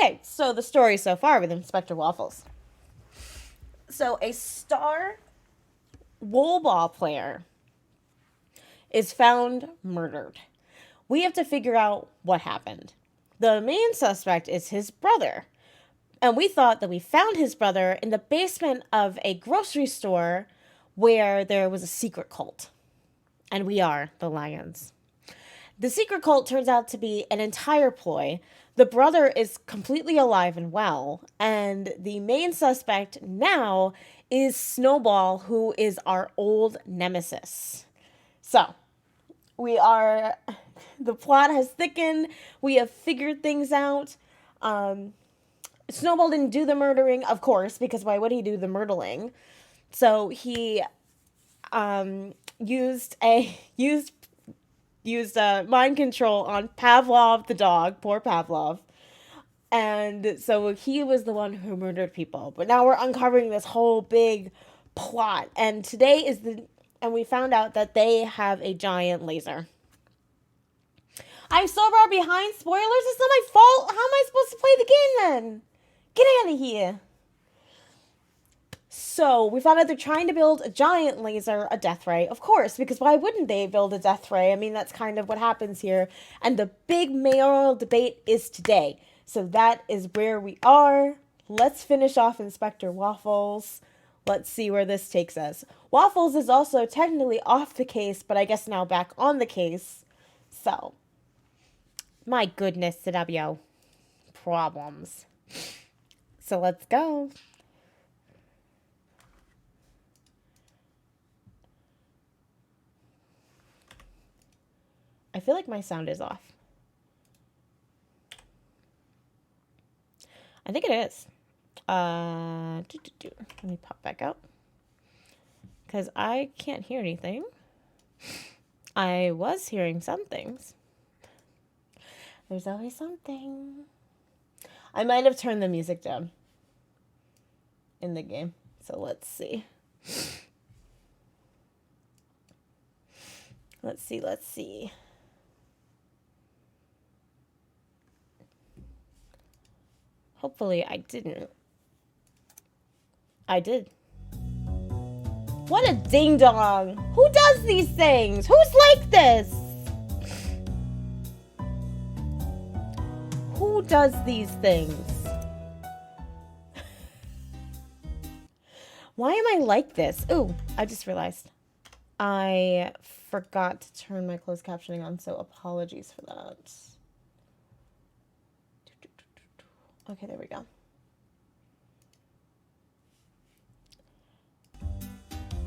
Okay, so the story so far with Inspector Waffles. So a star wool ball player is found murdered. We have to figure out what happened. The main suspect is his brother. And we thought that we found his brother in the basement of a grocery store where there was a secret cult. And we are the Lions. The secret cult turns out to be an entire ploy. The brother is completely alive and well, and the main suspect now is Snowball, who is our old nemesis. So, the plot has thickened, we have figured things out. Snowball didn't do the murdering, of course, because why would he do the murdering? So he used mind control on Pavlov the dog, poor Pavlov. And so he was the one who murdered people. But now we're uncovering this whole big plot. And and we found out that they have a giant laser. I'm so far behind. Spoilers, it's not my fault. How am I supposed to play the game then? Get out of here. So we found out they're trying to build a giant laser, a death ray. Of course, because why wouldn't they build a death ray? I mean, that's kind of what happens here. And the big mayoral debate is today. So that is where we are. Let's finish off Inspector Waffles. Let's see where this takes us. Waffles is also technically off the case, but I guess now back on the case. So, my goodness, CW. Problems. So let's go. I feel like my sound is off. I think it is. Let me pop back out. Because I can't hear anything. I was hearing some things. There's always something. I might have turned the music down in the game. So let's see. Let's see. Hopefully I didn't. I did. What a ding dong. Who does these things? Who's like this? Who does these things? Why am I like this? Ooh, I just realized. I forgot to turn my closed captioning on, so apologies for that. Okay, there we go.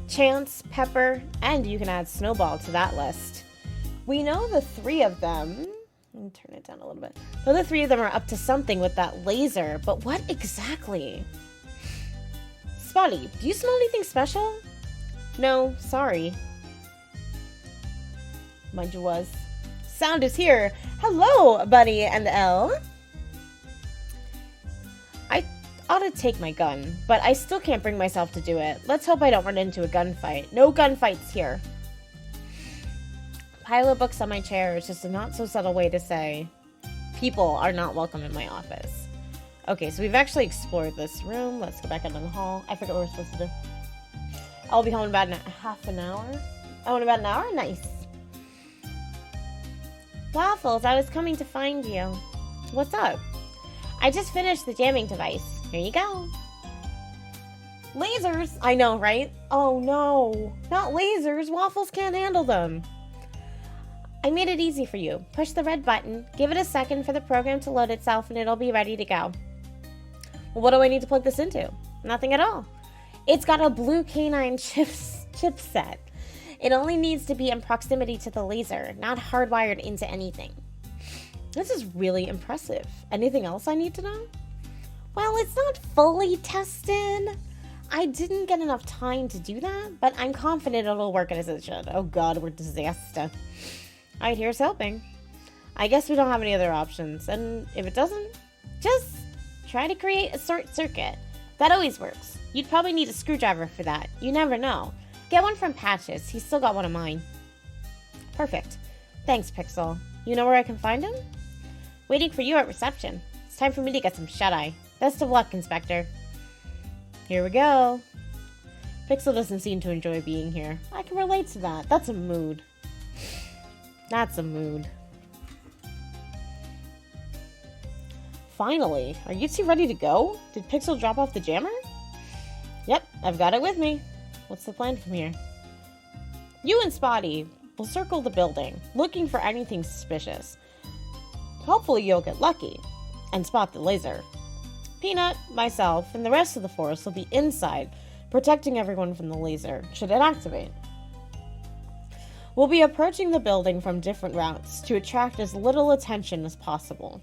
Chance, Pepper, and you can add Snowball to that list. We know the three of them. Let me turn it down a little bit. So the three of them are up to something with that laser, but what exactly? Spotty, do you smell anything special? No, sorry. Mind you was. Sound is here. Hello, Bunny and Elle. I ought to take my gun, but I still can't bring myself to do it. Let's hope I don't run into a gunfight. No gunfights here. Pile of books on my chair is just a not so subtle way to say people are not welcome in my office. Okay, so we've actually explored this room. Let's go back into the hall. I forget what we're supposed to do. I'll be home in about half an hour. Oh, in about an hour? Nice. Waffles, I was coming to find you. What's up? I just finished the jamming device. Here you go. Lasers? I know, right? Oh no, not lasers. Waffles can't handle them. I made it easy for you. Push the red button, give it a second for the program to load itself, and it'll be ready to go. Well, what do I need to plug this into? Nothing at all. It's got a blue canine chipset. It only needs to be in proximity to the laser, not hardwired into anything. This is really impressive. Anything else I need to know? Well, it's not fully tested. I didn't get enough time to do that, but I'm confident it'll work as it should. Oh god, we're disaster. Alright, here's hoping. I guess we don't have any other options, and if it doesn't, just try to create a short circuit. That always works. You'd probably need a screwdriver for that. You never know. Get one from Patches. He's still got one of mine. Perfect. Thanks, Pixel. You know where I can find him? Waiting for you at reception. It's time for me to get some shut-eye. Best of luck, Inspector. Here we go. Pixel doesn't seem to enjoy being here. I can relate to that. That's a mood. That's a mood. Finally, are you two ready to go? Did Pixel drop off the jammer? Yep, I've got it with me. What's the plan from here? You and Spotty will circle the building, looking for anything suspicious. Hopefully you'll get lucky and spot the laser. Peanut, myself, and the rest of the force will be inside, protecting everyone from the laser, should it activate. We'll be approaching the building from different routes to attract as little attention as possible.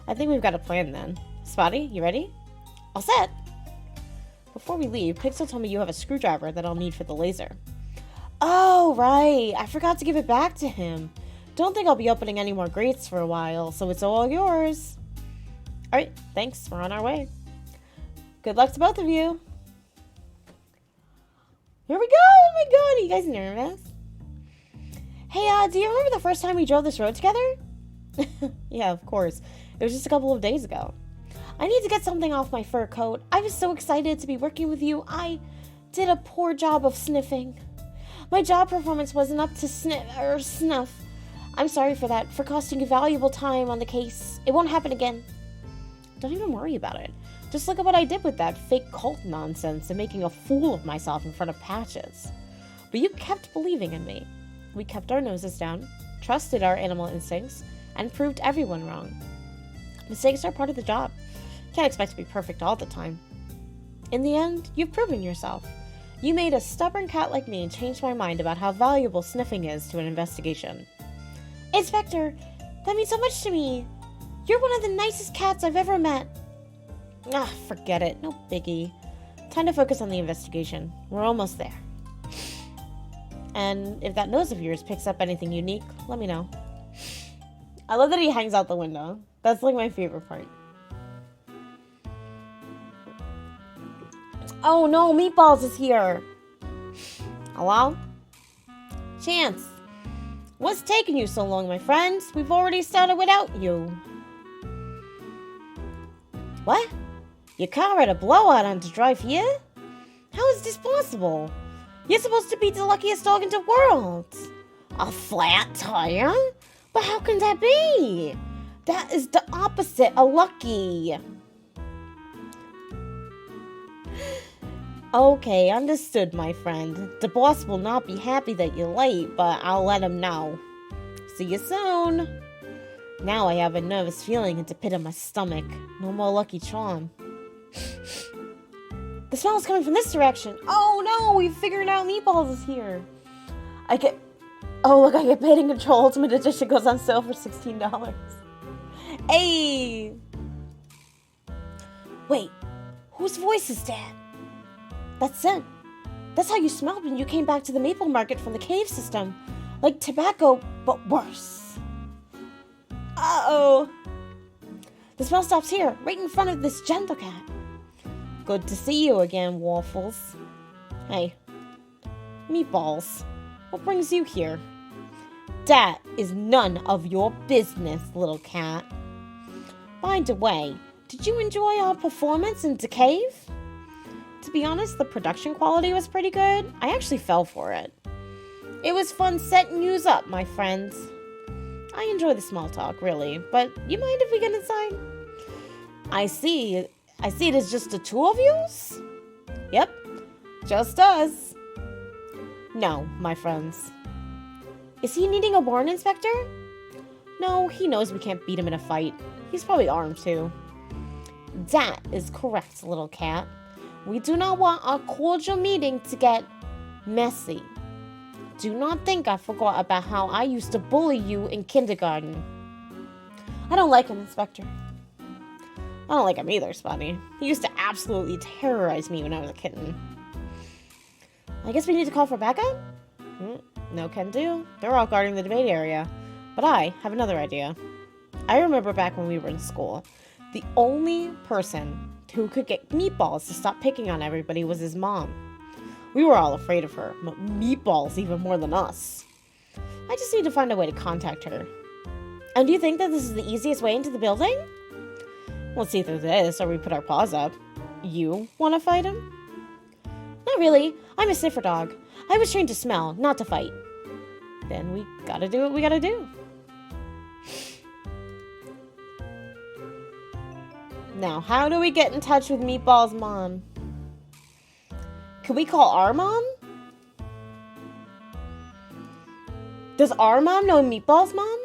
I think we've got a plan then. Spotty, you ready? All set! Before we leave, Pixel told me you have a screwdriver that I'll need for the laser. Oh, right! I forgot to give it back to him. Don't think I'll be opening any more grates for a while, so it's all yours. Alright, thanks. We're on our way. Good luck to both of you. Here we go! Oh my god, are you guys nervous? Hey, do you remember the first time we drove this road together? Yeah, of course. It was just a couple of days ago. I need to get something off my fur coat. I was so excited to be working with you. I did a poor job of sniffing. My job performance wasn't up to snuff. I'm sorry for that, for costing you valuable time on the case. It won't happen again. Don't even worry about it. Just look at what I did with that fake cult nonsense and making a fool of myself in front of Patches. But you kept believing in me. We kept our noses down, trusted our animal instincts, and proved everyone wrong. Mistakes are part of the job. Can't expect to be perfect all the time. In the end, you've proven yourself. You made a stubborn cat like me change my mind about how valuable sniffing is to an investigation. Inspector, that means so much to me. You're one of the nicest cats I've ever met. Ah, forget it. No biggie. Time to focus on the investigation. We're almost there. And if that nose of yours picks up anything unique, let me know. I love that he hangs out the window. That's like my favorite part. Oh no, Meatballs is here. Hello? Chance. What's taking you so long, my friends? We've already started without you. What? Your car had a blowout on to drive here? How is this possible? You're supposed to be the luckiest dog in the world. A flat tire? But how can that be? That is the opposite of lucky. Okay, understood, my friend. The boss will not be happy that you're late, but I'll let him know. See you soon. Now I have a nervous feeling at the pit of my stomach. No more Lucky Charm. The smell is coming from this direction. Oh no, we've figured out Meatballs is here. Oh look, I get paid in control. Ultimate Edition goes on sale for $16. Hey! Wait, whose voice is that? That's scent. That's how you smelled when you came back to the Maple Market from the cave system. Like tobacco, but worse. Uh-oh. The smell stops here, right in front of this gentle cat. Good to see you again, Waffles. Hey, Meatballs, what brings you here? That is none of your business, little cat. By the way, did you enjoy our performance in the cave? To be honest, the production quality was pretty good. I actually fell for it. It was fun setting yous up, my friends. I enjoy the small talk, really, but you mind if we get inside? I see it as just the two of yous? Yep, just us. No, my friends. Is he needing a warrant, Inspector? No, he knows we can't beat him in a fight. He's probably armed, too. That is correct, little cat. We do not want our cordial meeting to get messy. Do not think I forgot about how I used to bully you in kindergarten. I don't like him, Inspector. I don't like him either, Spotty. He used to absolutely terrorize me when I was a kitten. I guess we need to call for backup? No can do. They're all guarding the debate area. But I have another idea. I remember back when we were in school, the only person who could get Meatballs to stop picking on everybody was his mom. We were all afraid of her, but Meatballs even more than us. I just need to find a way to contact her. And do you think that this is the easiest way into the building? Well, it's either this or we put our paws up. You want to fight him? Not really. I'm a sniffer dog. I was trained to smell, not to fight. Then we gotta do what we gotta do. Now, how do we get in touch with Meatball's mom? Can we call our mom? Does our mom know Meatball's mom?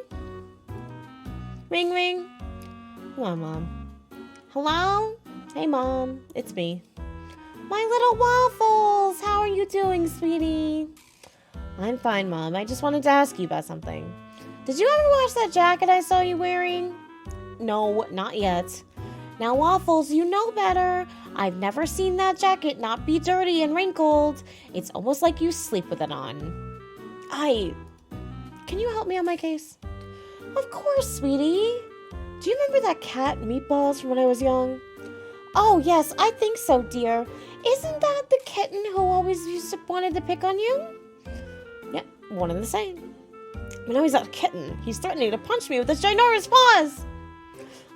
Ring, ring. Come on, Mom. Hello? Hey, Mom. It's me. My little Waffles! How are you doing, sweetie? I'm fine, Mom. I just wanted to ask you about something. Did you ever wash that jacket I saw you wearing? No, not yet. Now, Waffles, you know better. I've never seen that jacket not be dirty and wrinkled. It's almost like you sleep with it on. Can you help me on my case? Of course, sweetie. Do you remember that cat Meatballs from when I was young? Oh, yes, I think so, dear. Isn't that the kitten who always wanted to pick on you? Yep, one and the same. But now he's not a kitten. He's threatening to punch me with his ginormous paws.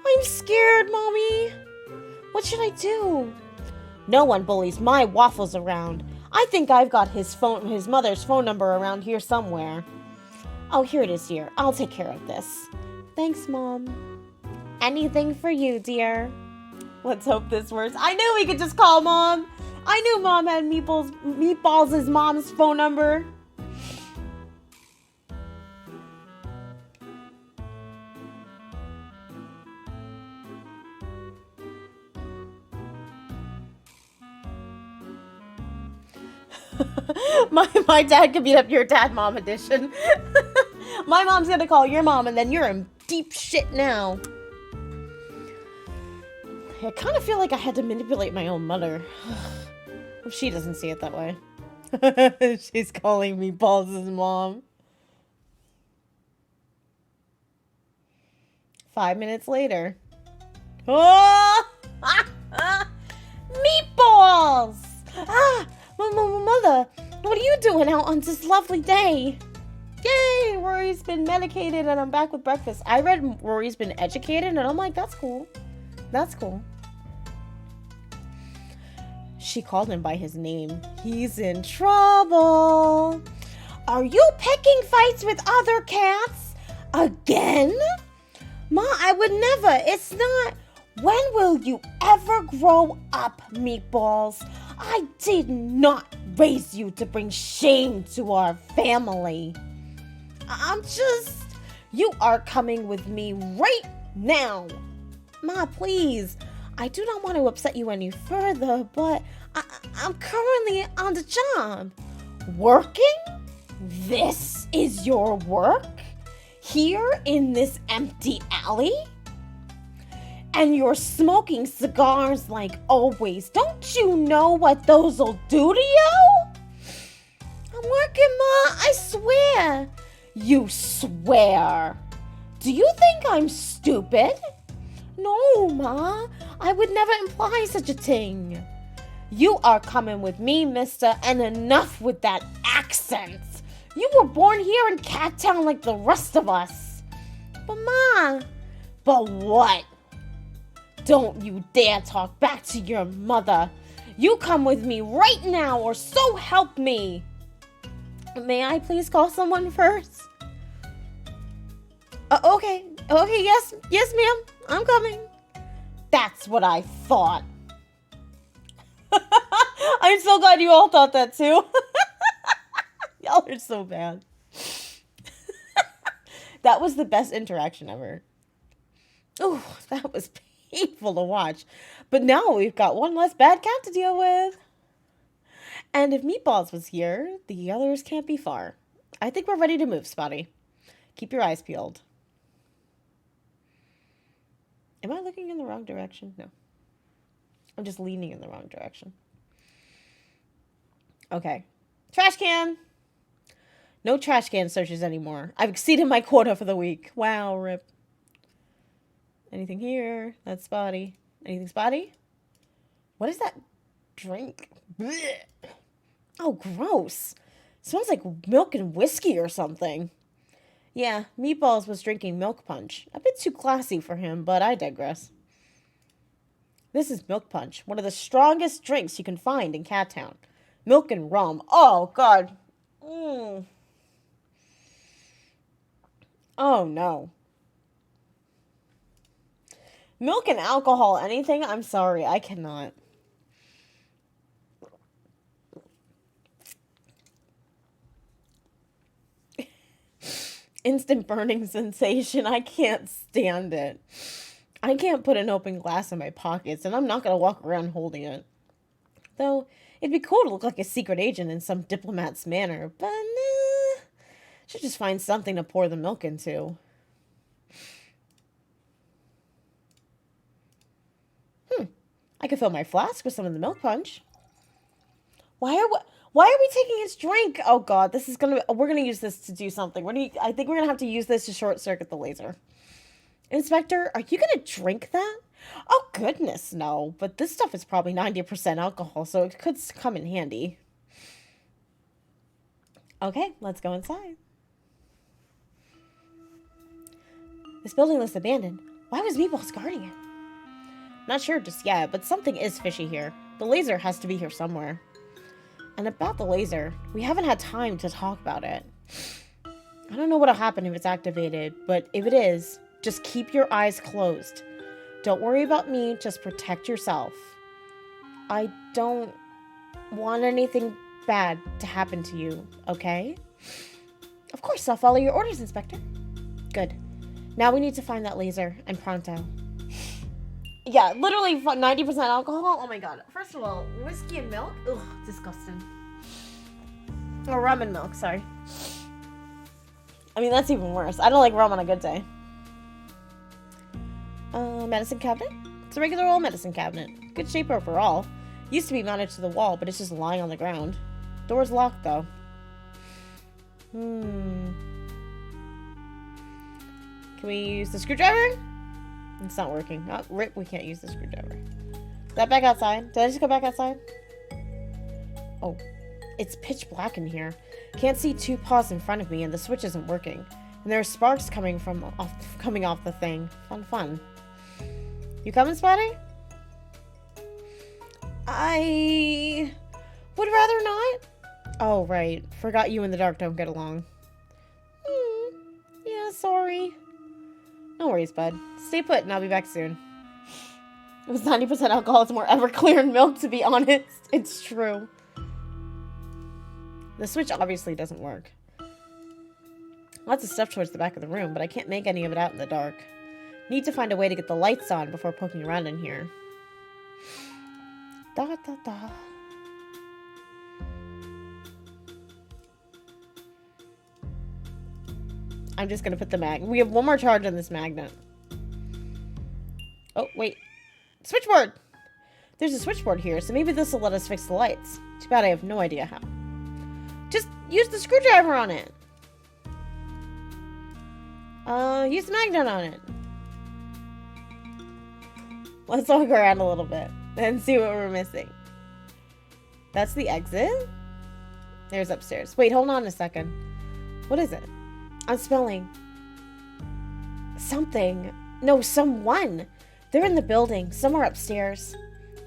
I'm scared, Mommy. What should I do? No one bullies my Waffles around. I think I've got his mother's phone number around here somewhere. Oh, here it is, dear. I'll take care of this. Thanks, Mom. Anything for you, dear. Let's hope this works. I knew we could just call Mom. I knew Mom had Meatballs' mom's phone number. my dad could beat up your dad, Mom edition. My mom's gonna call your mom, and then you're in deep shit now. I kind of feel like I had to manipulate my own mother. Hope she doesn't see it that way. She's calling me Balls' mom. 5 minutes later. Oh! Meatballs! Mother, what are you doing out on this lovely day? Yay! Rory's been medicated and I'm back with breakfast. I read Rory's been educated and I'm like, that's cool. That's cool. She called him by his name. He's in trouble. Are you picking fights with other cats? Again? Ma, I would never. It's not. When will you ever grow up, Meatballs? I did not raise you to bring shame to our family. You are coming with me right now. Ma, please. I do not want to upset you any further, but I'm currently on the job. Working? This is your work? Here in this empty alley? And you're smoking cigars like always. Don't you know what those'll do to you? I'm working, Ma. I swear. You swear. Do you think I'm stupid? No, Ma. I would never imply such a thing. You are coming with me, mister, and enough with that accent. You were born here in Cat Town like the rest of us. But, Ma. But what? Don't you dare talk back to your mother. You come with me right now, or so help me. May I please call someone first? Okay, yes, ma'am. I'm coming. That's what I thought. I'm so glad you all thought that too. Y'all are so bad. That was the best interaction ever. Oh, that was painful to watch. But now we've got one less bad cat to deal with. And if Meatballs was here, the others can't be far. I think we're ready to move, Spotty. Keep your eyes peeled. Am I looking in the wrong direction? No. I'm just leaning in the wrong direction. Okay. Trash can! No trash can searches anymore. I've exceeded my quota for the week. Wow, rip. Anything here? That's Spotty. Anything Spotty? What is that drink? Blech. Oh, gross. Smells like milk and whiskey or something. Yeah, Meatballs was drinking milk punch. A bit too classy for him, but I digress. This is milk punch, one of the strongest drinks you can find in Cat Town. Milk and rum. Oh, God. Mm. Oh, no. Milk and alcohol, anything? I'm sorry, I cannot. Instant burning sensation. I can't stand it. I can't put an open glass in my pockets, and I'm not going to walk around holding it. Though, it'd be cool to look like a secret agent in some diplomat's manner, but nah. Should just find something to pour the milk into. I could fill my flask with some of the milk punch. Why are we taking his drink? Oh God, we're gonna use this to do something. I think we're gonna have to use this to short circuit the laser. Inspector, are you gonna drink that? Oh goodness, no. But this stuff is probably 90% alcohol, so it could come in handy. Okay, let's go inside. This building looks abandoned. Why was Meatballs guarding it? Not sure just yet, but something is fishy here. The laser has to be here somewhere. And about the laser, we haven't had time to talk about it. I don't know what'll happen if it's activated, but if it is, just keep your eyes closed. Don't worry about me, just protect yourself. I don't want anything bad to happen to you, okay? Of course, I'll follow your orders, Inspector. Good. Now we need to find that laser, and pronto. Yeah, literally 90% alcohol. Oh my god. First of all, whiskey and milk? Ugh, disgusting. Or rum and milk, sorry. I mean, that's even worse. I don't like rum on a good day. Medicine cabinet? It's a regular old medicine cabinet. Good shape overall. Used to be mounted to the wall, but it's just lying on the ground. Door's locked, though. Can we use the screwdriver? It's not working. Oh, rip, we can't use the screwdriver. Is that back outside? Did I just go back outside? Oh, it's pitch black in here. Can't see two paws in front of me, and the switch isn't working. And there are sparks coming off the thing. Fun. You coming, Spotty? I would rather not. Oh, right. Forgot you and the dark don't get along. Yeah, sorry. No worries, bud. Stay put and I'll be back soon. It was 90% alcohol. It's more Everclear and milk, to be honest. It's true. The switch obviously doesn't work. Lots of stuff towards the back of the room, but I can't make any of it out in the dark. Need to find a way to get the lights on before poking around in here. Da. I'm just gonna put the we have one more charge on this magnet. Oh, wait. Switchboard! There's a switchboard here, so maybe this will let us fix the lights. Too bad I have no idea how. Just use the screwdriver on it. Use the magnet on it. Let's walk around a little bit and see what we're missing. That's the exit? There's upstairs. Wait, hold on a second. What is it? I'm smelling something. No, someone. They're in the building, somewhere upstairs.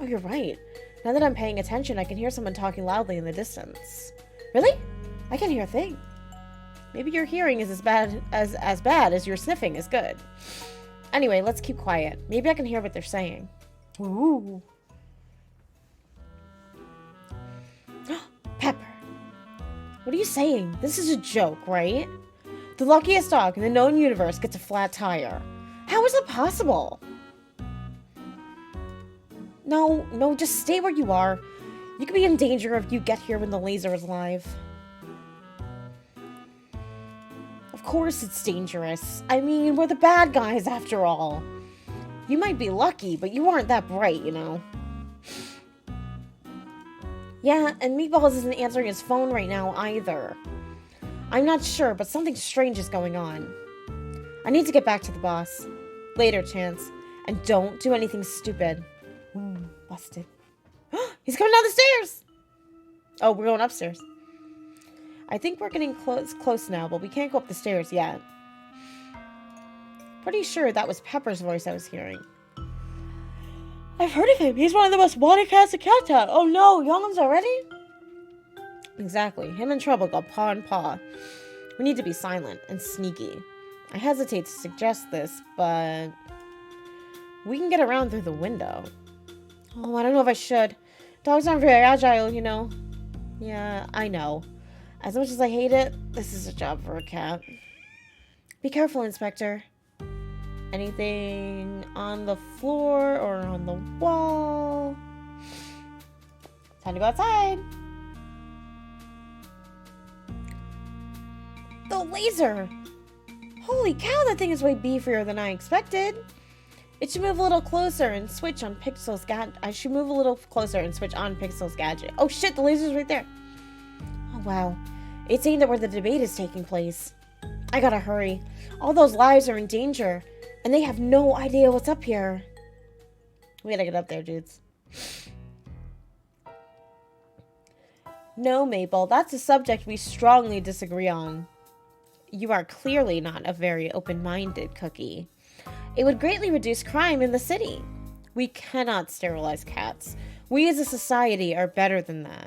Oh, you're right. Now that I'm paying attention, I can hear someone talking loudly in the distance. Really? I can't hear a thing. Maybe your hearing is as bad as your sniffing is good. Anyway, let's keep quiet. Maybe I can hear what they're saying. Ooh. Pepper. What are you saying? This is a joke, right? The luckiest dog in the known universe gets a flat tire. How is that possible? No, just stay where you are. You could be in danger if you get here when the laser is live. Of course it's dangerous. I mean, we're the bad guys after all. You might be lucky, but you aren't that bright, you know. Yeah, and Meatballs isn't answering his phone right now either. I'm not sure, but something strange is going on. I need to get back to the boss. Later, Chance. And don't do anything stupid. Busted. He's coming down the stairs! Oh, we're going upstairs. I think we're getting close now, but we can't go up the stairs yet. Pretty sure that was Pepper's voice I was hearing. I've heard of him. He's one of the most wanted cats in Cat Town. Oh no, young ones already? Exactly. Him in trouble got paw and paw. We need to be silent and sneaky. I hesitate to suggest this, but we can get around through the window. Oh, I don't know if I should. Dogs aren't very agile, you know. Yeah, I know. As much as I hate it, this is a job for a cat. Be careful, Inspector. Anything on the floor or on the wall? Time to go outside. The laser! Holy cow, that thing is way beefier than I expected. It should move a little closer and switch on Pixel's gadget. I should move a little closer and switch on Pixel's gadget. Oh shit, the laser's right there. Oh wow. It's saying that where the debate is taking place. I gotta hurry. All those lives are in danger. And they have no idea what's up here. We gotta get up there, dudes. No, Maple, that's a subject we strongly disagree on. You are clearly not a very open-minded cookie. It would greatly reduce crime in the city. We cannot sterilize cats. We as a society are better than that.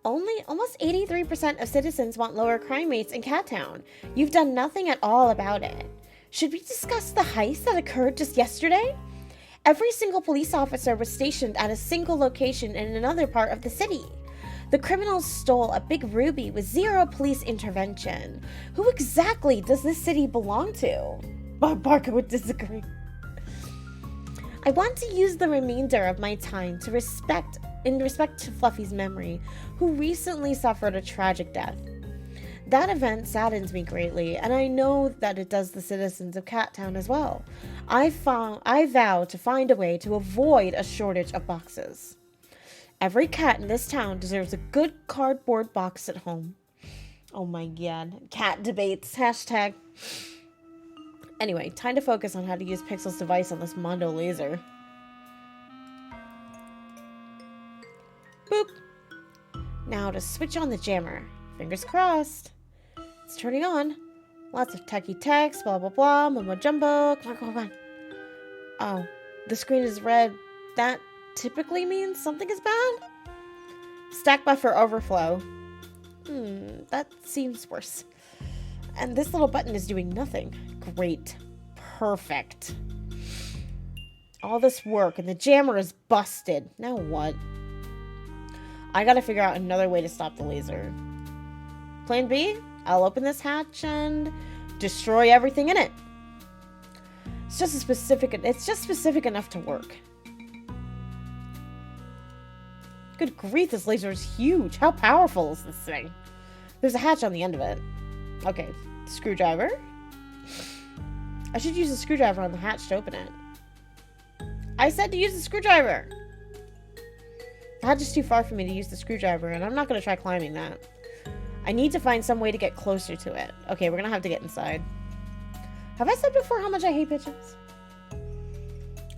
Almost 83% of citizens want lower crime rates in Cat Town. You've done nothing at all about it. Should we discuss the heist that occurred just yesterday? Every single police officer was stationed at a single location in another part of the city. The criminals stole a big ruby with zero police intervention. Who exactly does this city belong to? Bob Barker would disagree. I want to use the remainder of my time to respect to Fluffy's memory, who recently suffered a tragic death. That event saddens me greatly, and I know that it does the citizens of Cat Town as well. I vow to find a way to avoid a shortage of boxes. Every cat in this town deserves a good cardboard box at home. Oh my god. Cat debates. Hashtag. Anyway, time to focus on how to use Pixel's device on this Mondo laser. Boop. Now to switch on the jammer. Fingers crossed. It's turning on. Lots of techie text, blah blah blah, mumbo jumbo. Come on, come on, come on. Oh, the screen is red. That typically means something is bad? Stack buffer overflow. That seems worse. And this little button is doing nothing. Great. Perfect. All this work and the jammer is busted. Now what? I gotta figure out another way to stop the laser. Plan B? I'll open this hatch and destroy everything in it. It's just specific enough to work. Good grief, this laser is huge. How powerful is this thing? There's a hatch on the end of it. Okay, screwdriver. I should use a screwdriver on the hatch to open it. I said to use the screwdriver. The hatch is too far for me to use the screwdriver, and I'm not going to try climbing that. I need to find some way to get closer to it. Okay, we're going to have to get inside. Have I said before how much I hate pigeons?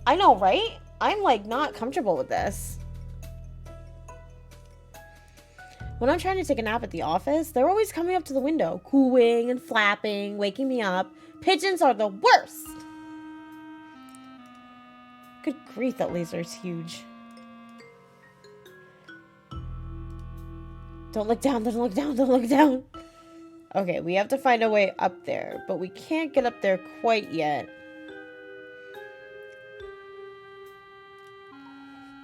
I know, right? I'm, like, not comfortable with this. When I'm trying to take a nap at the office, they're always coming up to the window, cooing and flapping, waking me up. Pigeons are the worst! Good grief, that laser is huge. Don't look down, don't look down, don't look down. Okay, we have to find a way up there, but we can't get up there quite yet.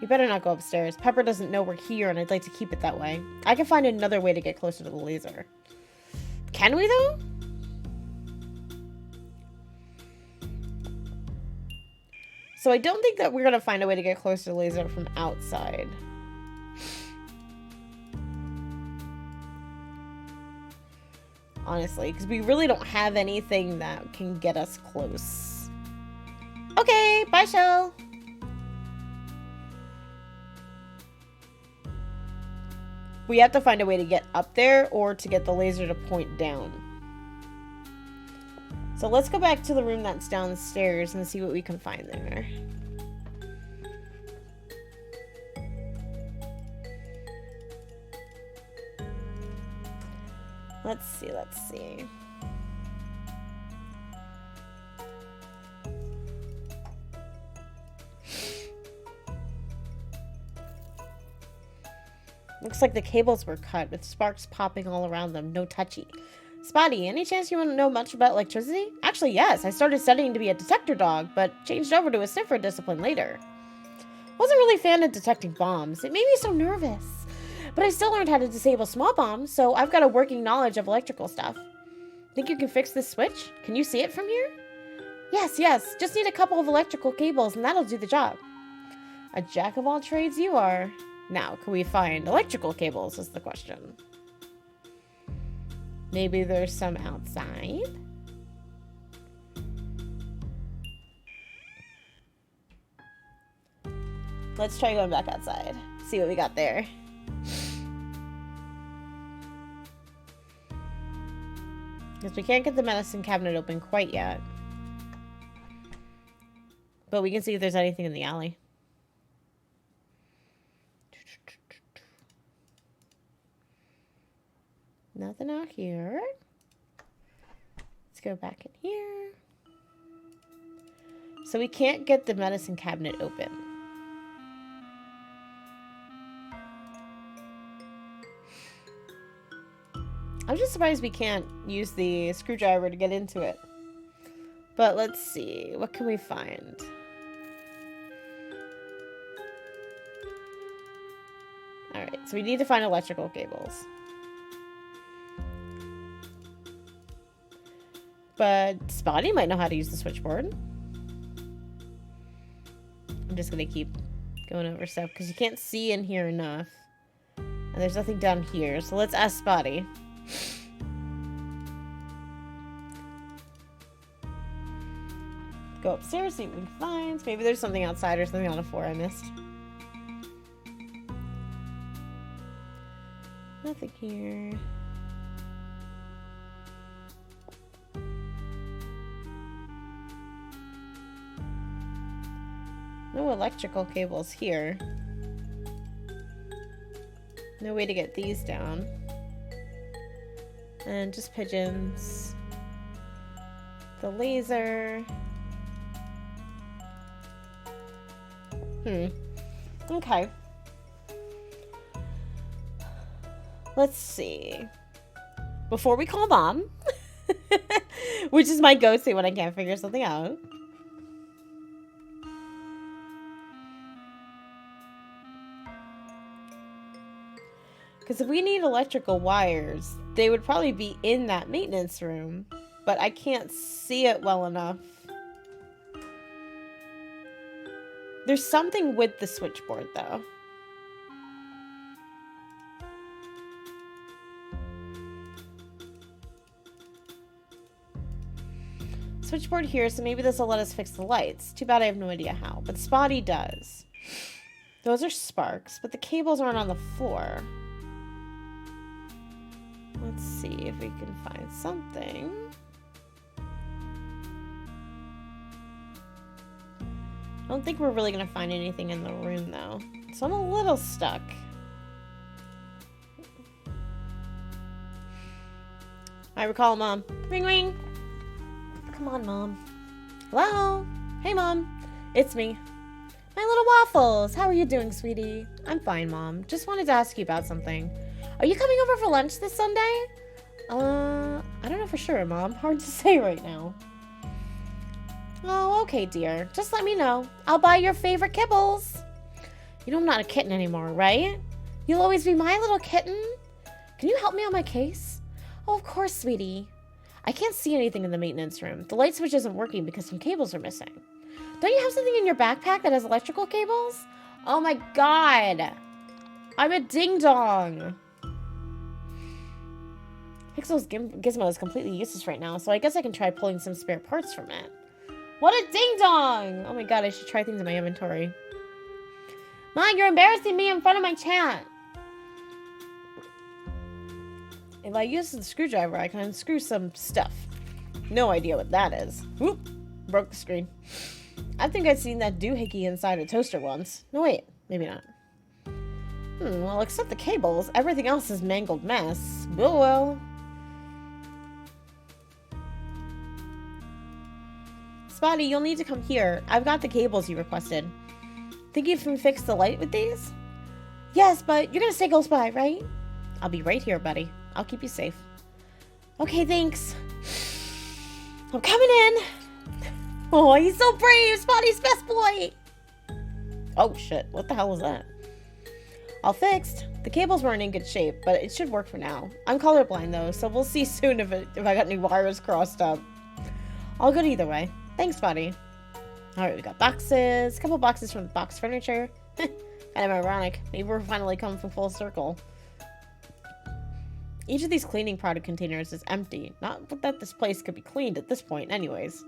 You better not go upstairs. Pepper doesn't know we're here, and I'd like to keep it that way. I can find another way to get closer to the laser. Can we, though? So I don't think that we're going to find a way to get closer to the laser from outside. Honestly, because we really don't have anything that can get us close. Okay, bye, Shell. We have to find a way to get up there or to get the laser to point down. So let's go back to the room that's downstairs and see what we can find there. Let's see, let's see. Looks like the cables were cut, with sparks popping all around them. No touchy. Spotty, any chance you want to know much about electricity? Actually, yes. I started studying to be a detector dog, but changed over to a sniffer discipline later. Wasn't really a fan of detecting bombs. It made me so nervous. But I still learned how to disable small bombs, so I've got a working knowledge of electrical stuff. Think you can fix this switch? Can you see it from here? Yes. Just need a couple of electrical cables, and that'll do the job. A jack of all trades you are. Now, can we find electrical cables is the question. Maybe there's some outside? Let's try going back outside. See what we got there. Because we can't get the medicine cabinet open quite yet. But we can see if there's anything in the alley. Nothing out here. Let's go back in here. So we can't get the medicine cabinet open. I'm just surprised we can't use the screwdriver to get into it. But let's see. What can we find? Alright, so we need to find electrical cables. But Spotty might know how to use the switchboard. I'm just going to keep going over stuff because you can't see in here enough. And there's nothing down here. So let's ask Spotty. Go upstairs, see what we can find. Maybe there's something outside or something on the floor I missed. Nothing here. No electrical cables here. No way to get these down. And just pigeons. The laser. Okay. Let's see. Before we call Mom, which is my go-to when I can't figure something out. Because if we need electrical wires, they would probably be in that maintenance room. But I can't see it well enough. There's something with the switchboard, though. Switchboard here, so maybe this will let us fix the lights. Too bad I have no idea how. But Spotty does. Those are sparks, but the cables aren't on the floor. Let's see if we can find something. I don't think we're really going to find anything in the room, though. So I'm a little stuck. I recall Mom. Ring, ring. Come on, Mom. Hello? Hey, Mom. It's me. My little Waffles. How are you doing, sweetie? I'm fine, Mom. Just wanted to ask you about something. Are you coming over for lunch this Sunday? I don't know for sure, Mom. Hard to say right now. Oh, okay, dear. Just let me know. I'll buy your favorite kibbles. You know I'm not a kitten anymore, right? You'll always be my little kitten. Can you help me on my case? Oh, of course, sweetie. I can't see anything in the maintenance room. The light switch isn't working because some cables are missing. Don't you have something in your backpack that has electrical cables? Oh my god. I'm a ding-dong. Pixel's gizmo is completely useless right now, so I guess I can try pulling some spare parts from it. What a ding-dong! Oh my god, I should try things in my inventory. Mom, you're embarrassing me in front of my chat. If I use the screwdriver, I can unscrew some stuff. No idea what that is. Whoop! Broke the screen. I think I'd seen that doohickey inside a toaster once. No, wait. Maybe not. Well, except the cables, everything else is mangled mess. Oh well. Spotty, you'll need to come here. I've got the cables you requested. Think you can fix the light with these? Yes, but you're gonna stay close by, right? I'll be right here, buddy. I'll keep you safe. Okay, thanks. I'm coming in. Oh, he's so brave. Spotty's best boy. Oh, shit. What the hell was that? All fixed. The cables weren't in good shape, but it should work for now. I'm colorblind, though, so we'll see soon if I got any wires crossed up. All good either way. Thanks, Spotty. Alright, we got boxes. A couple boxes from the box furniture. Kind of ironic. Maybe we're finally coming from full circle. Each of these cleaning product containers is empty. Not that this place could be cleaned at this point, anyways.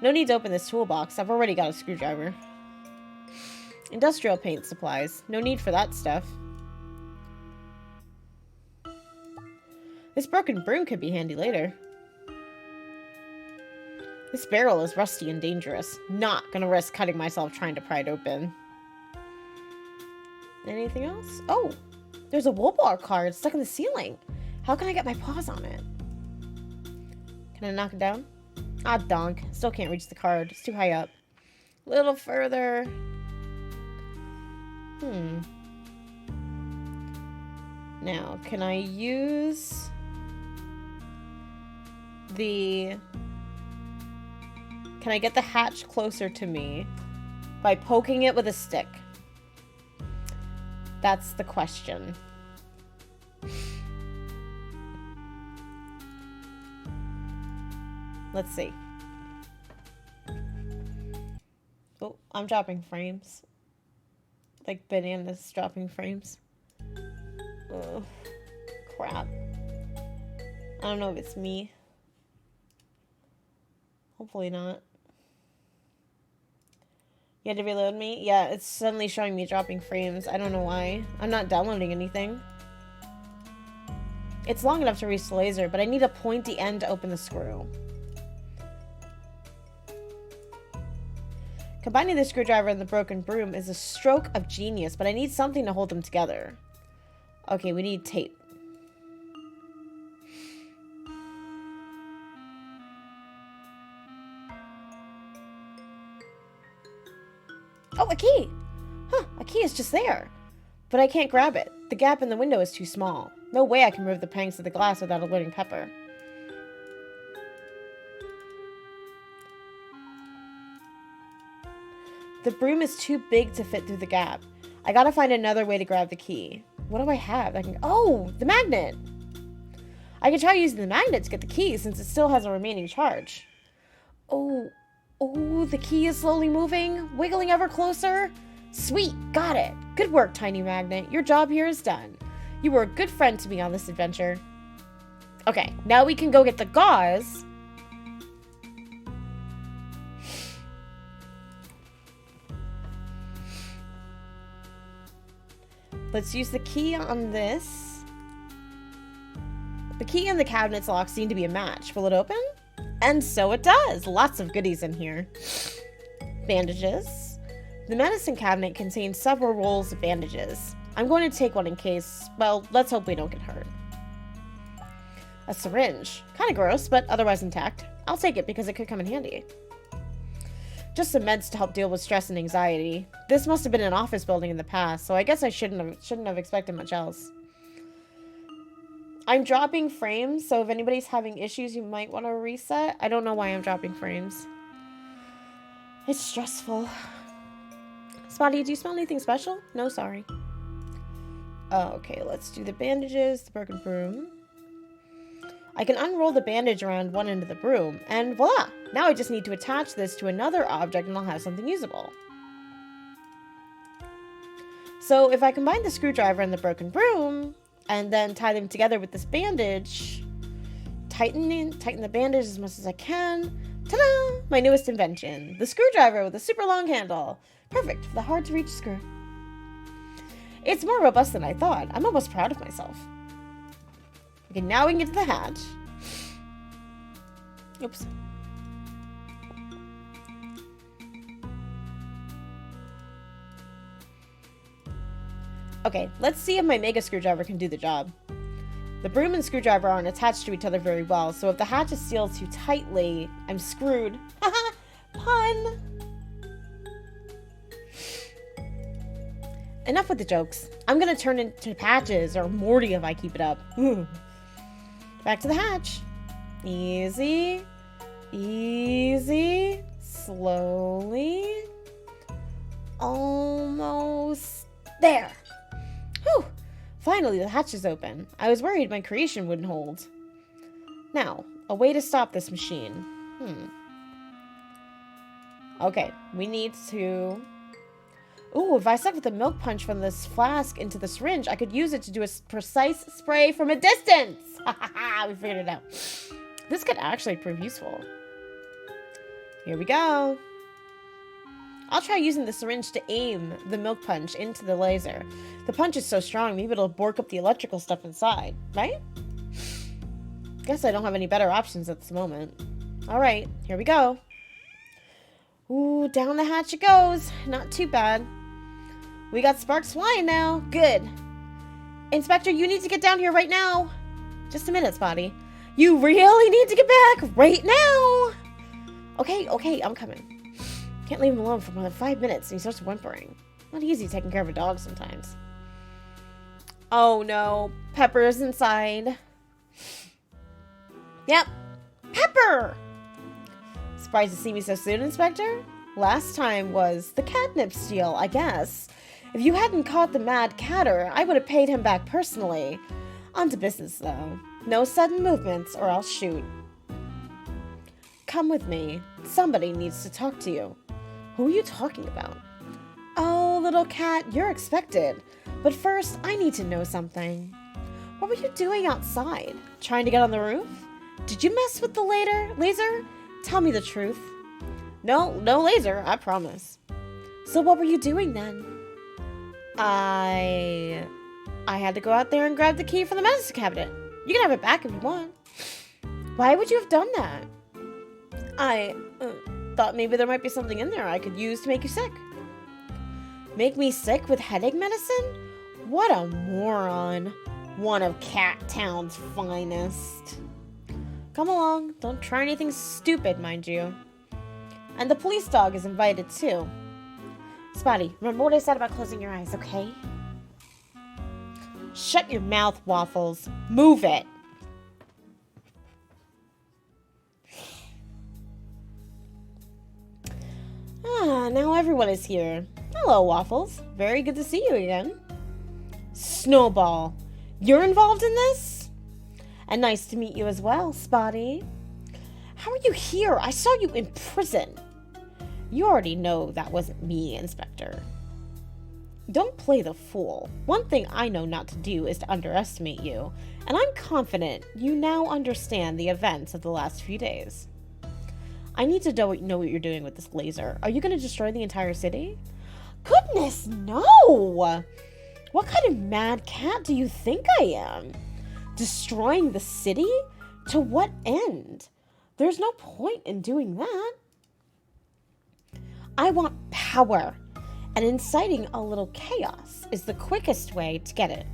No need to open this toolbox. I've already got a screwdriver. Industrial paint supplies. No need for that stuff. This broken broom could be handy later. This barrel is rusty and dangerous. Not gonna risk cutting myself trying to pry it open. Anything else? Oh! There's a Woolbar card stuck in the ceiling. How can I get my paws on it? Can I knock it down? Ah, donk. Still can't reach the card. It's too high up. A little further. Now, can I use the... Can I get the hatch closer to me by poking it with a stick? That's the question. Let's see. Oh, I'm dropping frames. Like bananas dropping frames. Oh, crap. I don't know if it's me. Hopefully not. You had to reload me? Yeah, it's suddenly showing me dropping frames. I don't know why. I'm not downloading anything. It's long enough to reach the laser, but I need a pointy end to open the screw. Combining the screwdriver and the broken broom is a stroke of genius, but I need something to hold them together. Okay, we need tape. Oh, a key! Huh, a key is just there. But I can't grab it. The gap in the window is too small. No way I can remove the pranks of the glass without alerting Pepper. The broom is too big to fit through the gap. I gotta find another way to grab the key. What do I have? Oh, the magnet! I can try using the magnet to get the key since it still has a remaining charge. Oh, the key is slowly moving, wiggling ever closer. Sweet, got it. Good work, Tiny Magnet. Your job here is done. You were a good friend to me on this adventure. Okay, now we can go get the gauze. Let's use the key on this. The key and the cabinet's lock seem to be a match. Will it open? And so it does. Lots of goodies in here. Bandages. The medicine cabinet contains several rolls of bandages. I'm going to take one in case, well, let's hope we don't get hurt. A syringe. Kind of gross, but otherwise intact. I'll take it because it could come in handy. Just some meds to help deal with stress and anxiety. This must have been an office building in the past, so I guess I shouldn't have expected much else. I'm dropping frames, so if anybody's having issues, you might want to reset. I don't know why I'm dropping frames. It's stressful. Spotty, do you smell anything special? No, sorry. Okay, let's do the bandages, the broken broom. I can unroll the bandage around one end of the broom, and voila! Now I just need to attach this to another object and I'll have something usable. So if I combine the screwdriver and the broken broom, and then tie them together with this bandage, tighten the bandage as much as I can. Ta-da! My newest invention, the screwdriver with a super long handle. Perfect for the hard-to-reach screw. It's more robust than I thought. I'm almost proud of myself. Okay, now we can get to the hatch. Oops. Okay, let's see if my mega screwdriver can do the job. The broom and screwdriver aren't attached to each other very well, so if the hatch is sealed too tightly, I'm screwed. Haha, pun! enough with the jokes. I'm gonna turn into Patches or Morty if I keep it up. Back to the hatch. Easy. Easy. Slowly. Almost there. Whew. Finally, the hatch is open. I was worried my creation wouldn't hold. Now, a way to stop this machine. Okay, we need to... Ooh, if I suck the milk punch from this flask into the syringe, I could use it to do a precise spray from a distance! Ha ha ha, we figured it out. This could actually prove useful. Here we go. I'll try using the syringe to aim the milk punch into the laser. The punch is so strong, maybe it'll bork up the electrical stuff inside, right? Guess I don't have any better options at this moment. Alright, here we go. Ooh, down the hatch it goes. Not too bad. We got sparks flying now. Good. Inspector, you need to get down here right now. Just a minute, Spotty. You really need to get back right now. Okay, I'm coming. Can't leave him alone for more than 5 minutes and he starts whimpering. Not easy taking care of a dog sometimes. Oh no, Pepper's inside. Yep, Pepper! Surprised to see me so soon, Inspector? Last time was the catnip steal, I guess. If you hadn't caught the mad catter, I would have paid him back personally. On to business, though. No sudden movements, or I'll shoot. Come with me. Somebody needs to talk to you. Who are you talking about? Oh, little cat, you're expected. But first, I need to know something. What were you doing outside? Trying to get on the roof? Did you mess with the laser? Tell me the truth. No laser, I promise. So what were you doing then? I had to go out there and grab the key from the medicine cabinet. You can have it back if you want. Why would you have done that? I thought maybe there might be something in there I could use to make you sick. Make me sick with headache medicine? What a moron. One of Cat Town's finest. Come along. Don't try anything stupid, mind you. And the police dog is invited, too. Spotty, remember what I said about closing your eyes, okay? Shut your mouth, Waffles. Move it. Now everyone is here. Hello, Waffles. Very good to see you again. Snowball, you're involved in this? And nice to meet you as well, Spotty. How are you here? I saw you in prison. You already know that wasn't me, Inspector. Don't play the fool. One thing I know not to do is to underestimate you, and I'm confident you now understand the events of the last few days. I need to know what you're doing with this laser. Are you going to destroy the entire city? Goodness, no! What kind of mad cat do you think I am? Destroying the city? To what end? There's no point in doing that. I want power, and inciting a little chaos is the quickest way to get it.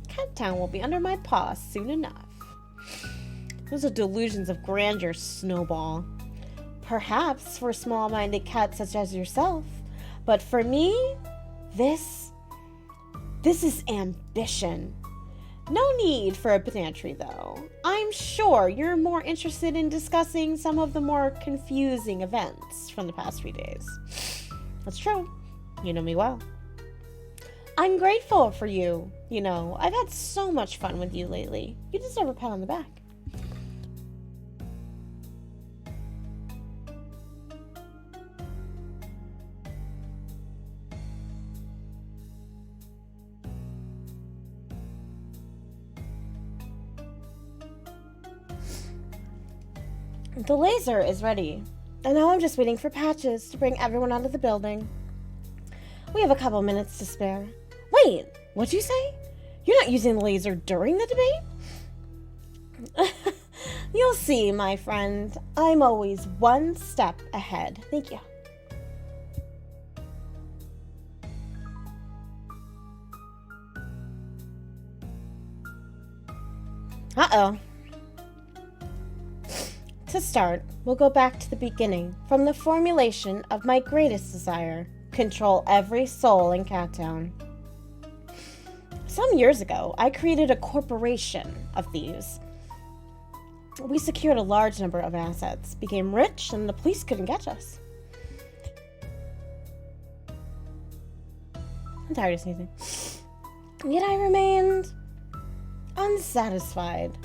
Cat Town will be under my paw soon enough. Those are delusions of grandeur, Snowball. Perhaps for a small-minded cat such as yourself, but for me, this is ambition. No need for a pedantry, though. I'm sure you're more interested in discussing some of the more confusing events from the past few days. That's true. You know me well. I'm grateful for you. You know, I've had so much fun with you lately. You deserve a pat on the back. The laser is ready, and now I'm just waiting for Patches to bring everyone out of the building. We have a couple minutes to spare. Wait, what'd you say? You're not using the laser during the debate? You'll see, my friend. I'm always one step ahead. Thank you. Uh-oh. To start, we'll go back to the beginning, from the formulation of my greatest desire, control every soul in Cat Town. Some years ago, I created a corporation of thieves. We secured a large number of assets, became rich, and the police couldn't catch us. I'm tired of sneezing. Yet I remained unsatisfied.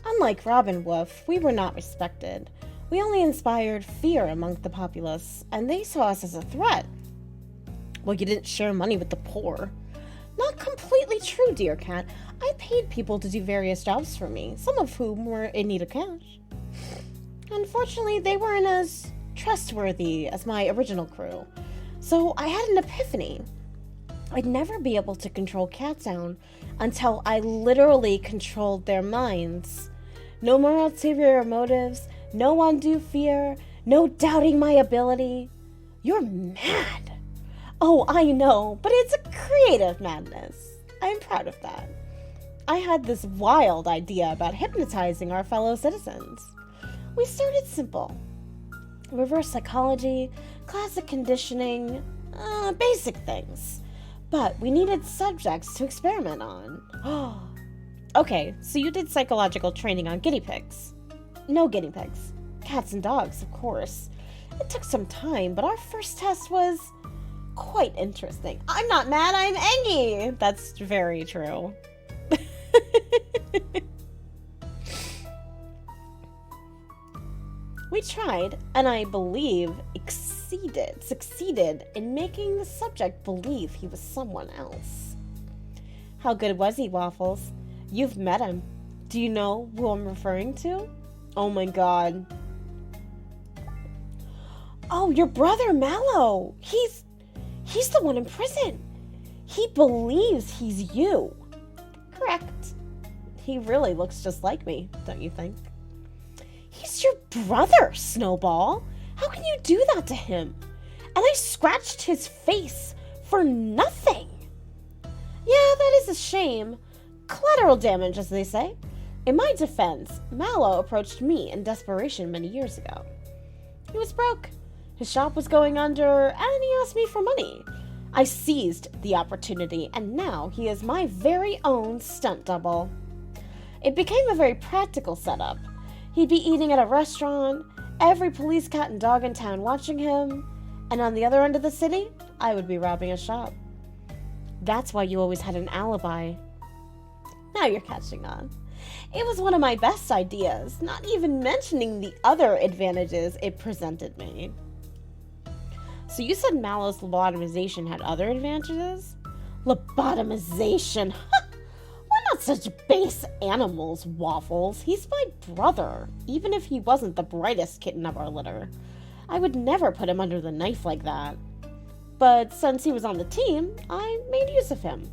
Unlike Robin Wolf, we were not respected. We only inspired fear among the populace, and they saw us as a threat. Well, you didn't share money with the poor. Not completely true, dear cat. I paid people to do various jobs for me, some of whom were in need of cash. Unfortunately, they weren't as trustworthy as my original crew, so I had an epiphany. I'd never be able to control Cat Town until I literally controlled their minds. No more ulterior motives, no undue fear, no doubting my ability. You're mad. Oh, I know, but it's a creative madness. I'm proud of that. I had this wild idea about hypnotizing our fellow citizens. We started simple. Reverse psychology, classic conditioning, basic things. But we needed subjects to experiment on. Okay, so you did psychological training on guinea pigs. No guinea pigs. Cats and dogs, of course. It took some time, but our first test was quite interesting. I'm not mad, I'm angry. That's very true. We tried, and I believe succeeded in making the subject believe he was someone else. How good was he, Waffles? You've met him. Do you know who I'm referring to? Oh my god. Oh, your brother Mallow. He's the one in prison. He believes he's you. Correct. He really looks just like me, don't you think? He's your brother, Snowball. How can you do that to him? And I scratched his face for nothing. Yeah, that is a shame. Collateral damage, as they say. In my defense, Mallow approached me in desperation many years ago. He was broke. His shop was going under, and he asked me for money. I seized the opportunity, and now he is my very own stunt double. It became a very practical setup. He'd be eating at a restaurant, every police cat and dog in town watching him, and on the other end of the city, I would be robbing a shop. That's why you always had an alibi. Now you're catching on. It was one of my best ideas, not even mentioning the other advantages it presented me. So you said Mallow's lobotomization had other advantages? Lobotomization? We're not such base animals, Waffles. He's my brother, even if he wasn't the brightest kitten of our litter. I would never put him under the knife like that. But since he was on the team, I made use of him.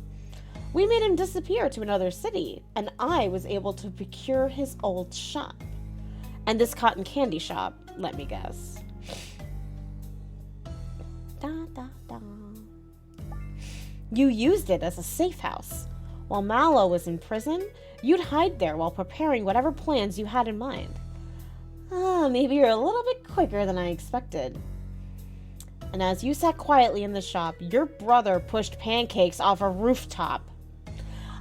We made him disappear to another city, and I was able to procure his old shop. And this cotton candy shop, let me guess. Da, da, da. You used it as a safe house. While Mallow was in prison, you'd hide there while preparing whatever plans you had in mind. Maybe you're a little bit quicker than I expected. And as you sat quietly in the shop, your brother pushed pancakes off a rooftop.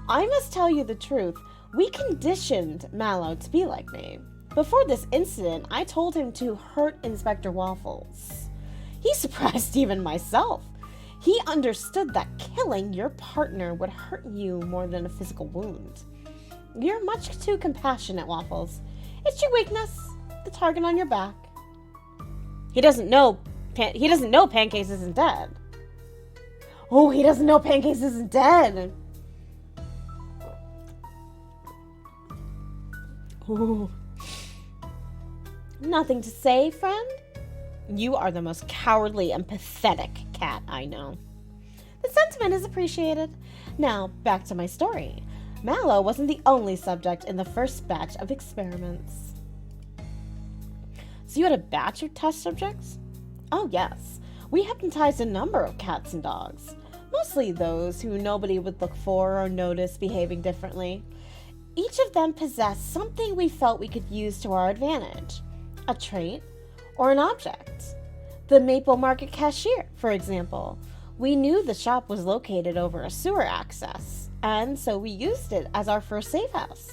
I must tell you the truth, we conditioned Mallow to be like me. Before this incident, I told him to hurt Inspector Waffles. He surprised even myself. He understood that killing your partner would hurt you more than a physical wound. You're much too compassionate, Waffles. It's your weakness, the target on your back. He doesn't know Pancakes isn't dead. Oh, he doesn't know Pancakes isn't dead. Ooh. Nothing to say, friend? You are the most cowardly and pathetic cat I know. The sentiment is appreciated. Now, back to my story. Mallow wasn't the only subject in the first batch of experiments. So you had a batch of test subjects? Oh, yes. We hypnotized a number of cats and dogs. Mostly those who nobody would look for or notice behaving differently. Each of them possessed something we felt we could use to our advantage. A trait or an object. The Maple Market cashier, for example. We knew the shop was located over a sewer access. and so we used it as our first safe house.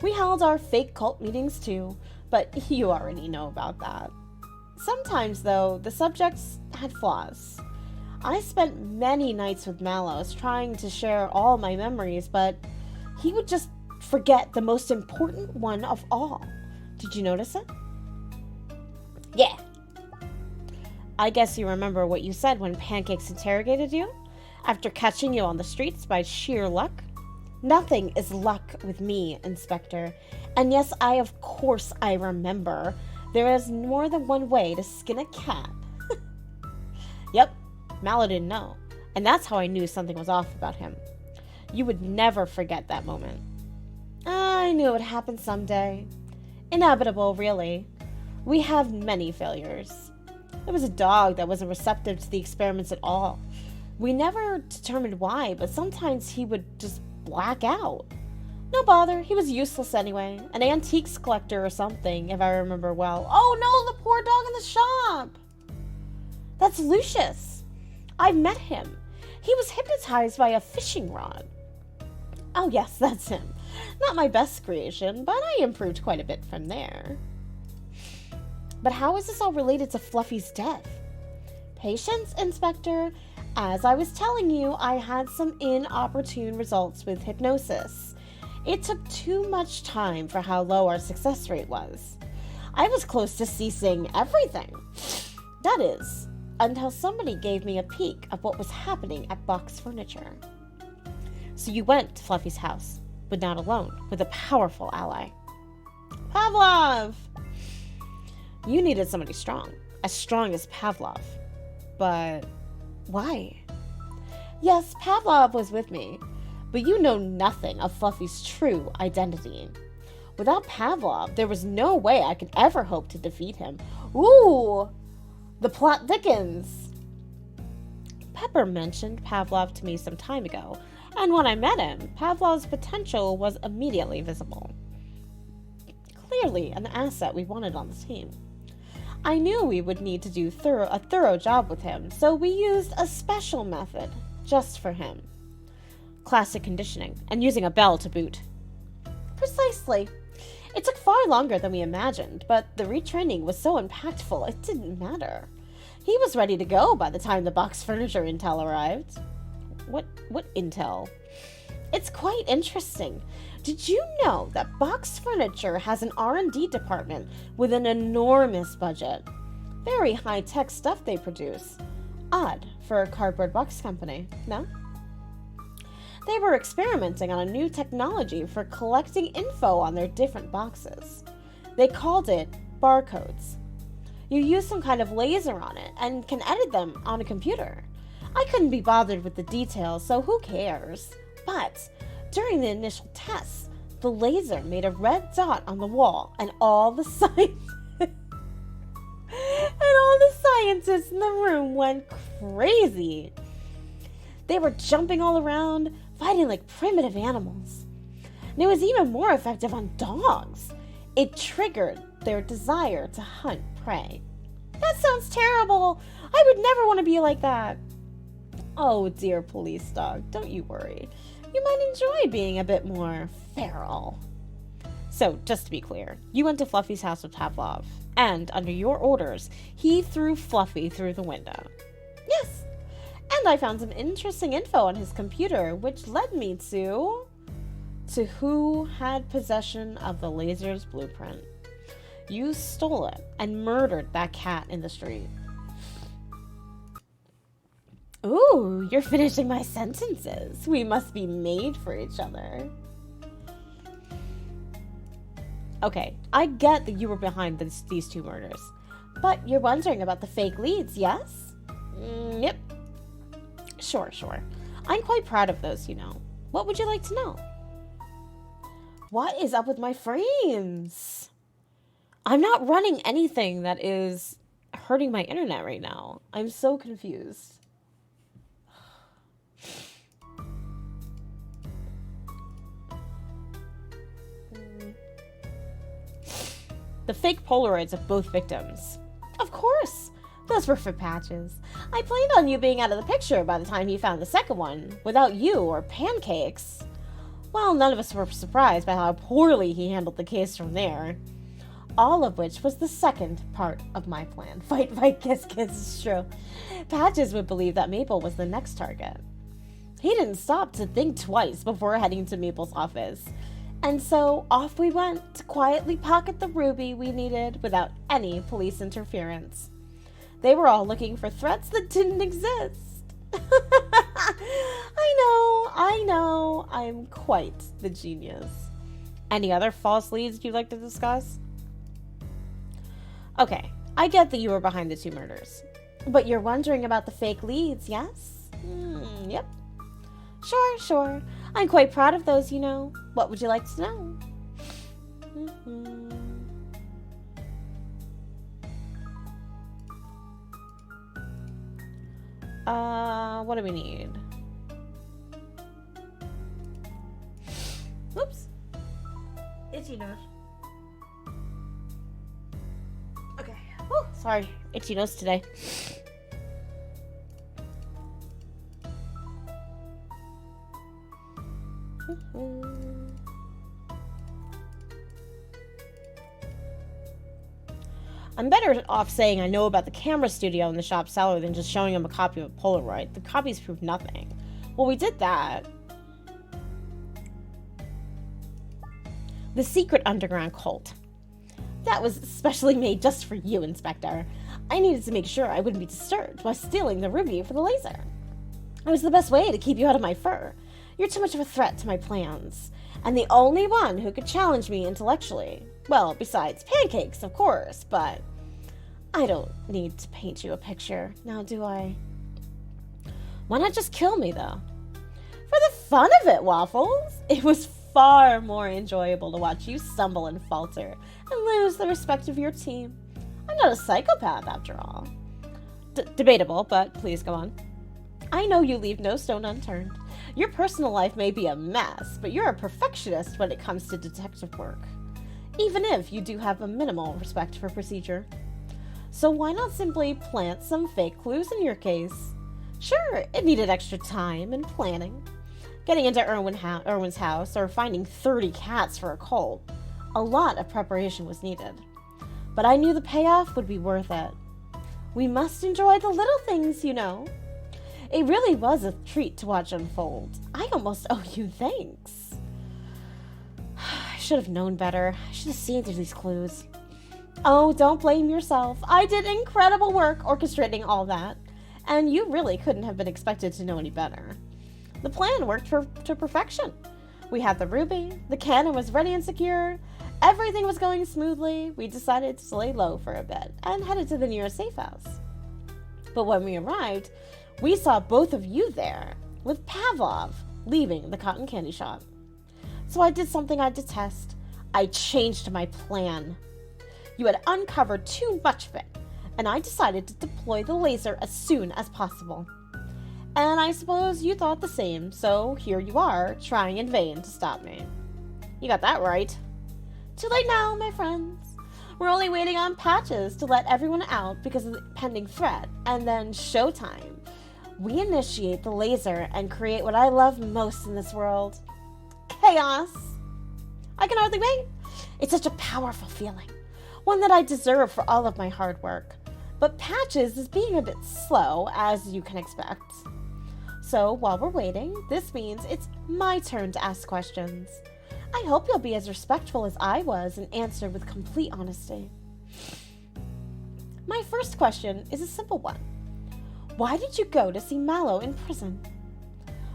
We held our fake cult meetings too, but you already know about that. Sometimes, though, the subjects had flaws. I spent many nights with Mallows trying to share all my memories, but he would just forget the most important one of all. Did you notice it? Yeah. I guess you remember what you said when Pancakes interrogated you, after catching you on the streets by sheer luck? Nothing is luck with me, Inspector. And yes, of course I remember. There is more than one way to skin a cat. Yep, Mallow didn't know. And that's how I knew something was off about him. You would never forget that moment. I knew it would happen someday. Inevitable, really. We have many failures. There was a dog that wasn't receptive to the experiments at all. We never determined why, but sometimes he would just black out. No bother, he was useless anyway. An antiques collector or something, if I remember well. Oh no, the poor dog in the shop! That's Lucius. I've met him. He was hypnotized by a fishing rod. Oh yes, that's him. Not my best creation, but I improved quite a bit from there. But how is this all related to Fluffy's death? Patience, Inspector. As I was telling you, I had some inopportune results with hypnosis. It took too much time for how low our success rate was. I was close to ceasing everything. That is, until somebody gave me a peek of what was happening at Box Furniture. So you went to Fluffy's house, but not alone, with a powerful ally. Pavlov! You needed somebody strong as Pavlov. But why? Yes, Pavlov was with me, but you know nothing of Fluffy's true identity. Without Pavlov, there was no way I could ever hope to defeat him. Ooh, the plot thickens. Pepper mentioned Pavlov to me some time ago, and when I met him, Pavlov's potential was immediately visible. Clearly an asset we wanted on the team. I knew we would need to do a thorough job with him, so we used a special method just for him. Classic conditioning, and using a bell to boot. Precisely. It took far longer than we imagined, but the retraining was so impactful it didn't matter. He was ready to go by the time the Box Furniture intel arrived. What intel? It's quite interesting. Did you know that Box Furniture has an R&D department with an enormous budget? Very high-tech stuff they produce. Odd for a cardboard box company, no? They were experimenting on a new technology for collecting info on their different boxes. They called it barcodes. You use some kind of laser on it and can edit them on a computer. I couldn't be bothered with the details, so who cares? But during the initial tests, the laser made a red dot on the wall, and all the scientists in the room went crazy. They were jumping all around, fighting like primitive animals. And it was even more effective on dogs. It triggered their desire to hunt prey. That sounds terrible. I would never want to be like that. Oh, dear police dog, don't you worry. You might enjoy being a bit more feral. So, just to be clear, you went to Fluffy's house with Pavlov, and under your orders, he threw Fluffy through the window. Yes, and I found some interesting info on his computer, which led me to who had possession of the laser's blueprint. You stole it and murdered that cat in the street. Ooh, you're finishing my sentences. We must be made for each other. Okay, I get that you were behind these two murders. But you're wondering about the fake leads, yes? Yep. Sure. I'm quite proud of those, you know. What would you like to know? What is up with my frames? I'm not running anything that is hurting my internet right now. I'm so confused. The fake Polaroids of both victims. Of course! Those were for patches. I planned on you being out of the picture by the time he found the second one, without you or pancakes. Well, none of us were surprised by how poorly he handled the case from there. All of which was the second part of my plan. Fight, fight, kiss, kiss, it's true. Patches would believe that Maple was the next target. He didn't stop to think twice before heading to Maple's office. And so off we went to quietly pocket the ruby we needed without any police interference. They were all looking for threats that didn't exist. I know, I'm quite the genius. Any other false leads you'd like to discuss? Okay, I get that you were behind the two murders. But you're wondering about the fake leads, yes? Yep. Sure. I'm quite proud of those, you know. What would you like to know? What do we need? Oops. Itchy nose. Okay. Oh, sorry. Itchy nose today. I'm better off saying I know about the camera studio in the shop cellar than just showing him a copy of a Polaroid. The copies prove nothing. Well, we did that. The secret underground cult. That was specially made just for you, Inspector. I needed to make sure I wouldn't be disturbed by stealing the ruby for the laser. It was the best way to keep you out of my fur. You're too much of a threat to my plans, and the only one who could challenge me intellectually. Well, besides pancakes, of course, but I don't need to paint you a picture, now do I? Why not just kill me, though? For the fun of it, Waffles! It was far more enjoyable to watch you stumble and falter and lose the respect of your team. I'm not a psychopath, after all. Debatable, but please go on. I know you leave no stone unturned. Your personal life may be a mess, but you're a perfectionist when it comes to detective work. Even if you do have a minimal respect for procedure. So why not simply plant some fake clues in your case? Sure, it needed extra time and planning. Getting into Irwin's house or finding 30 cats for a cult. A lot of preparation was needed. But I knew the payoff would be worth it. We must enjoy the little things, you know. It really was a treat to watch unfold. I almost owe you thanks. I should have known better. I should have seen through these clues. Oh, don't blame yourself. I did incredible work orchestrating all that, and you really couldn't have been expected to know any better. The plan worked to perfection. We had the ruby, the cannon was ready and secure, everything was going smoothly. We decided to lay low for a bit and headed to the nearest safe house. But when we arrived, we saw both of you there, with Pavlov leaving the cotton candy shop. So I did something I detest. I changed my plan. You had uncovered too much of it, and I decided to deploy the laser as soon as possible. And I suppose you thought the same, so here you are, trying in vain to stop me. You got that right. Too late now, my friends. We're only waiting on Patches to let everyone out because of the pending threat, and then showtime. We initiate the laser and create what I love most in this world. Chaos. I can hardly wait. It's such a powerful feeling. One that I deserve for all of my hard work. But Patches is being a bit slow, as you can expect. So while we're waiting, this means it's my turn to ask questions. I hope you'll be as respectful as I was and answer with complete honesty. My first question is a simple one. Why did you go to see Mallow in prison?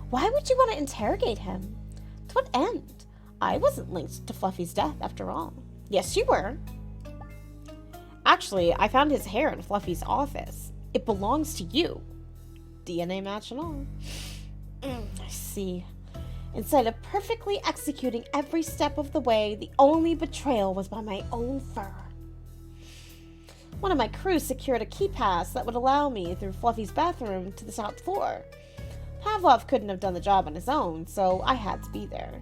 Why would you want to interrogate him? To what end? I wasn't linked to Fluffy's death, after all. Yes, you were. Actually, I found his hair in Fluffy's office. It belongs to you. DNA match and all. I see. Instead of perfectly executing every step of the way, the only betrayal was by my own fur. One of my crew secured a key pass that would allow me through Fluffy's bathroom to the top floor. Pavlov couldn't have done the job on his own, so I had to be there.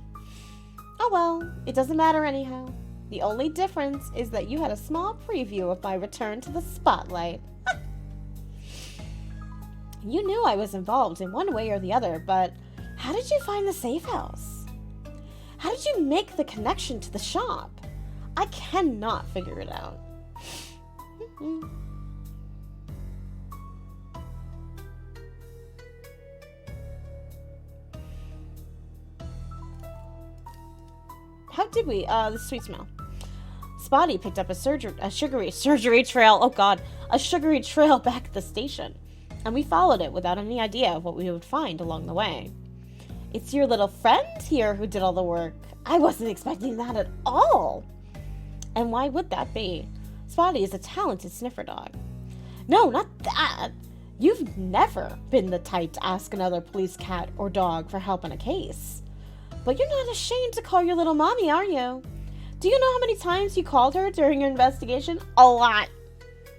Oh well, it doesn't matter anyhow. The only difference is that you had a small preview of my return to the spotlight. You knew I was involved in one way or the other, but how did you find the safe house? How did you make the connection to the shop? I cannot figure it out. How did we? The sweet smell. Spotty picked up a sugary trail. Oh God, a sugary trail back at the station, and we followed it without any idea of what we would find along the way. It's your little friend here who did all the work. I wasn't expecting that at all. And why would that be? Spotty is a talented sniffer dog. No, not that. You've never been the type to ask another police cat or dog for help in a case. But you're not ashamed to call your little mommy, are you? Do you know how many times you called her during your investigation? A lot.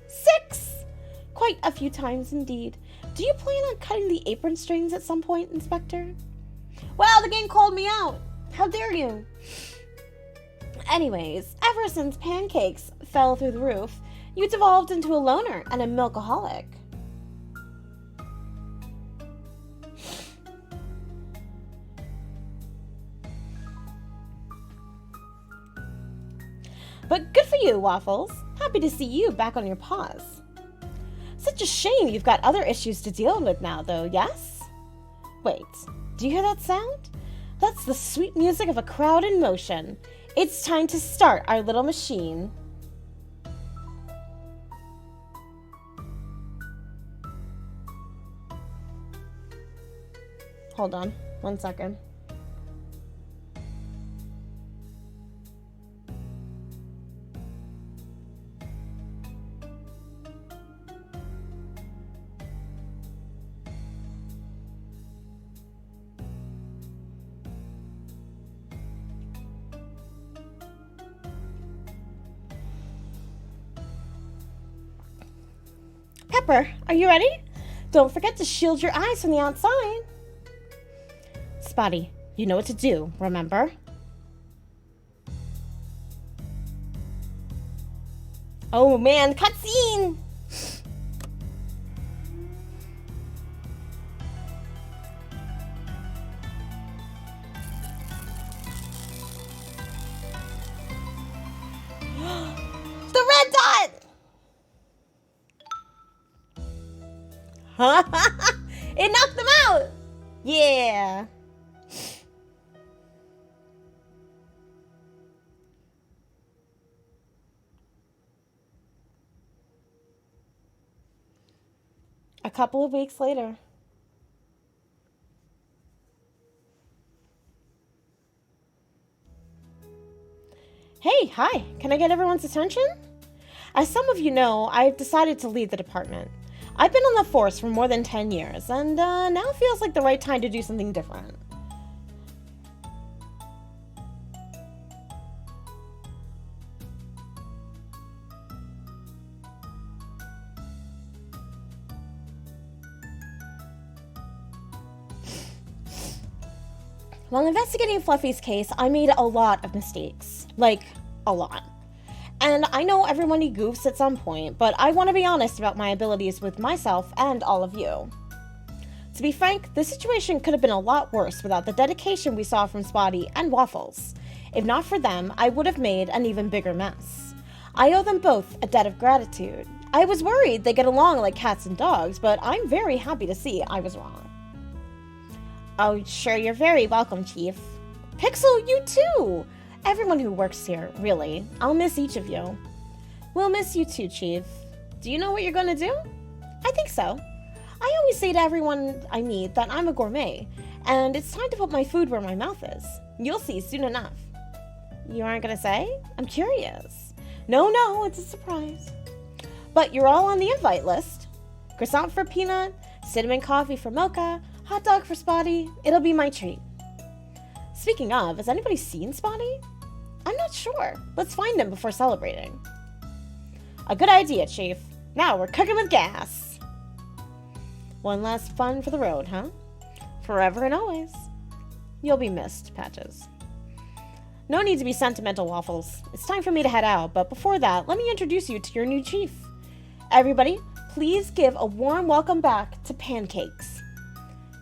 6! Quite a few times indeed. Do you plan on cutting the apron strings at some point, Inspector? Well, the game called me out. How dare you? Anyways, ever since pancakes fell through the roof, you devolved into a loner and a milkaholic. But good for you, Waffles. Happy to see you back on your paws. Such a shame you've got other issues to deal with now, though, yes? Wait, do you hear that sound? That's the sweet music of a crowd in motion. It's time to start our little machine. Hold on, 1 second. Pepper, are you ready? Don't forget to shield your eyes from the outside. Spotty, you know what to do, remember? Oh man, cutscene! The red dot! It knocked them out! Yeah! A couple of weeks later. Hey, hi, can I get everyone's attention? As some of you know, I've decided to leave the department. I've been on the force for more than 10 years, and now feels like the right time to do something different. While investigating Fluffy's case, I made a lot of mistakes. Like, a lot. And I know everybody goofs at some point, but I want to be honest about my abilities with myself and all of you. To be frank, the situation could have been a lot worse without the dedication we saw from Spotty and Waffles. If not for them, I would have made an even bigger mess. I owe them both a debt of gratitude. I was worried they get along like cats and dogs, but I'm very happy to see I was wrong. Oh, sure, you're very welcome, Chief. Pixel, you too! Everyone who works here, really. I'll miss each of you. We'll miss you too, Chief. Do you know what you're gonna do? I think so. I always say to everyone I meet that I'm a gourmet, and it's time to put my food where my mouth is. You'll see soon enough. You aren't gonna say? I'm curious. No, it's a surprise. But you're all on the invite list. Croissant for Peanut, cinnamon coffee for Mocha, hot dog for Spotty. It'll be my treat. Speaking of, has anybody seen Spotty? I'm not sure. Let's find him before celebrating. A good idea, Chief. Now we're cooking with gas. One last fun for the road, huh? Forever and always. You'll be missed, Patches. No need to be sentimental, Waffles. It's time for me to head out, but before that, let me introduce you to your new chief. Everybody, please give a warm welcome back to Pancakes.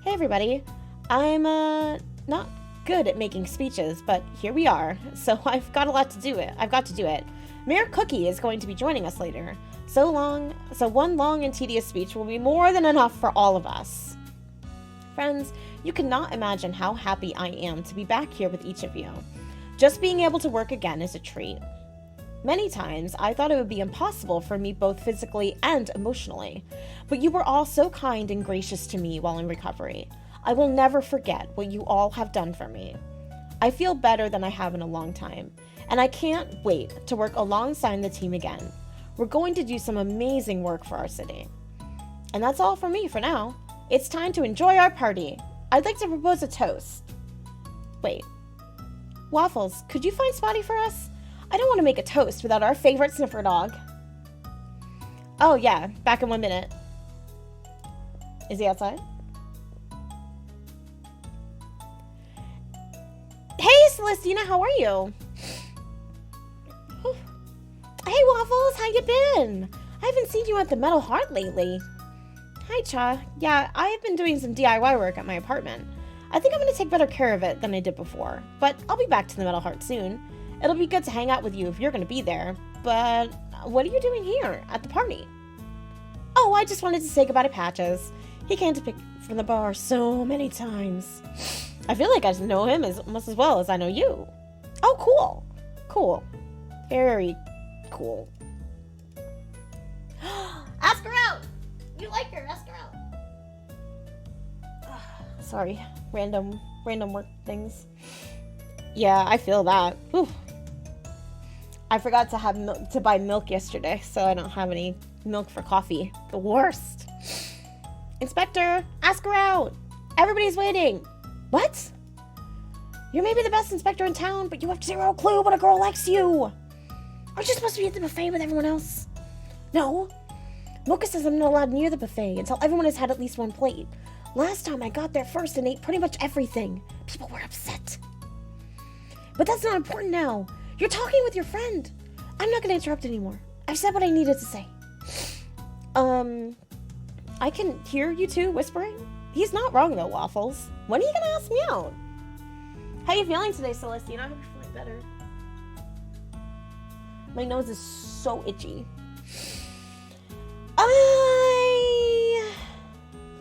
Hey everybody, I'm not good at making speeches, but here we are, so I've got to do it. Mayor Cookie is going to be joining us later. So one long and tedious speech will be more than enough for all of us. Friends, you cannot imagine how happy I am to be back here with each of you. Just being able to work again is a treat. Many times, I thought it would be impossible for me both physically and emotionally, but you were all so kind and gracious to me while in recovery. I will never forget what you all have done for me. I feel better than I have in a long time, and I can't wait to work alongside the team again. We're going to do some amazing work for our city. And that's all for me for now. It's time to enjoy our party. I'd like to propose a toast. Wait. Waffles, could you find Spotty for us? I don't want to make a toast without our favorite sniffer dog. Oh yeah, back in 1 minute. Is he outside? Hey Celestina, how are you? Hey Waffles, how you been? I haven't seen you at the Metal Heart lately. Hi Cha. Yeah, I've been doing some DIY work at my apartment. I think I'm going to take better care of it than I did before, but I'll be back to the Metal Heart soon. It'll be good to hang out with you if you're going to be there, but what are you doing here at the party? Oh, I just wanted to say goodbye to Patches. He came to pick from the bar so many times. I feel like I know him as much as well as I know you. Oh, cool. Cool. Very cool. Ask her out. You like her. Ask her out. Sorry. Random work things. Yeah, I feel that. Whew. I forgot to buy milk yesterday, so I don't have any milk for coffee. The worst. Inspector, ask her out. Everybody's waiting. What? You may be the best inspector in town, but you have zero clue when a girl likes you. Aren't you supposed to be at the buffet with everyone else? No. Mocha says I'm not allowed near the buffet until everyone has had at least one plate. Last time I got there first and ate pretty much everything. People were upset. But that's not important now. You're talking with your friend. I'm not going to interrupt anymore. I've said what I needed to say. I can hear you two whispering. He's not wrong though, Waffles. When are you going to ask me out? How are you feeling today, Celestina? I hope you're feeling better. My nose is so itchy.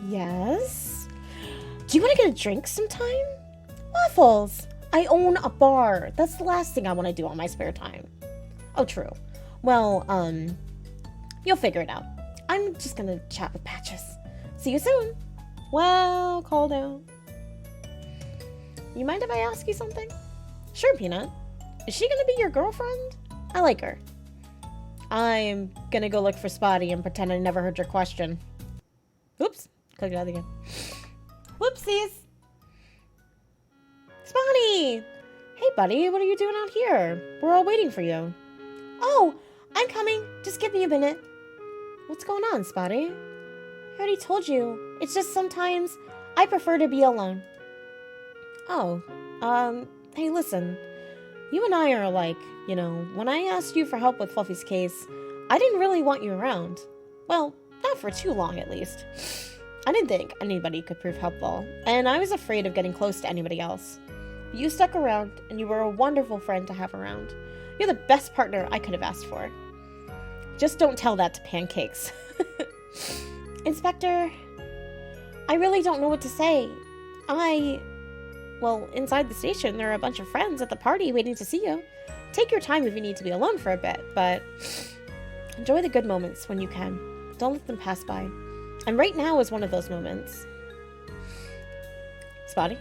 Yes? Do you want to get a drink sometime? Waffles, I own a bar. That's the last thing I want to do on my spare time. Oh, true. Well, you'll figure it out. I'm just gonna chat with Patches. See you soon. Well, call down. You mind if I ask you something? Sure, Peanut. Is she gonna be your girlfriend? I like her. I'm gonna go look for Spotty and pretend I never heard your question. Oops. Click it out again. Whoopsies. Spotty! Hey, buddy, what are you doing out here? We're all waiting for you. Oh, I'm coming. Just give me a minute. What's going on, Spotty? I already told you. It's just sometimes I prefer to be alone. Oh, hey, listen. You and I are alike, you know. When I asked you for help with Fluffy's case, I didn't really want you around. Well, not for too long, at least. I didn't think anybody could prove helpful, and I was afraid of getting close to anybody else. You stuck around, and you were a wonderful friend to have around. You're the best partner I could have asked for. Just don't tell that to Pancakes. Inspector, I really don't know what to say. Well, inside the station, there are a bunch of friends at the party waiting to see you. Take your time if you need to be alone for a bit, but enjoy the good moments when you can. Don't let them pass by. And right now is one of those moments. Spotty?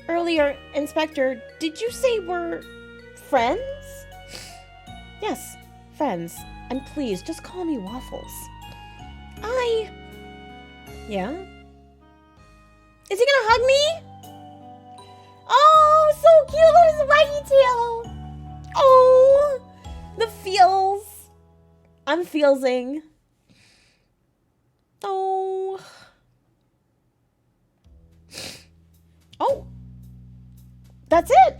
Earlier, Inspector, did you say we're friends? Yes, friends. And please, just call me Waffles. Yeah? Is he gonna hug me? Oh, so cute! His waggy tail! Oh! The feels. I'm feelsing. Oh. Oh. That's it.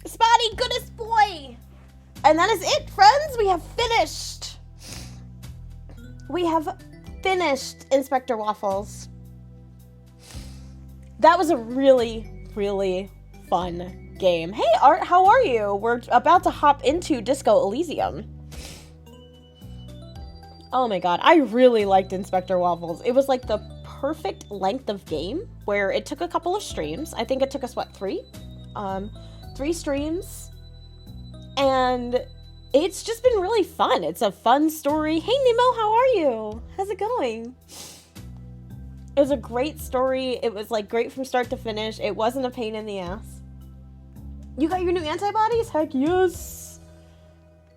Spotty, goodest boy. And that is it, friends. We have finished. We have finished Inspector Waffles. That was a really, really fun game. Hey, Art, how are you? We're about to hop into Disco Elysium. Oh my god, I really liked Inspector Waffles. It was like the perfect length of game where it took a couple of streams. I think it took us, what, 3? 3 streams. And it's just been really fun. It's a fun story. Hey, Nemo, how are you? How's it going? It was a great story. It was like great from start to finish. It wasn't a pain in the ass. You got your new antibodies? Heck yes.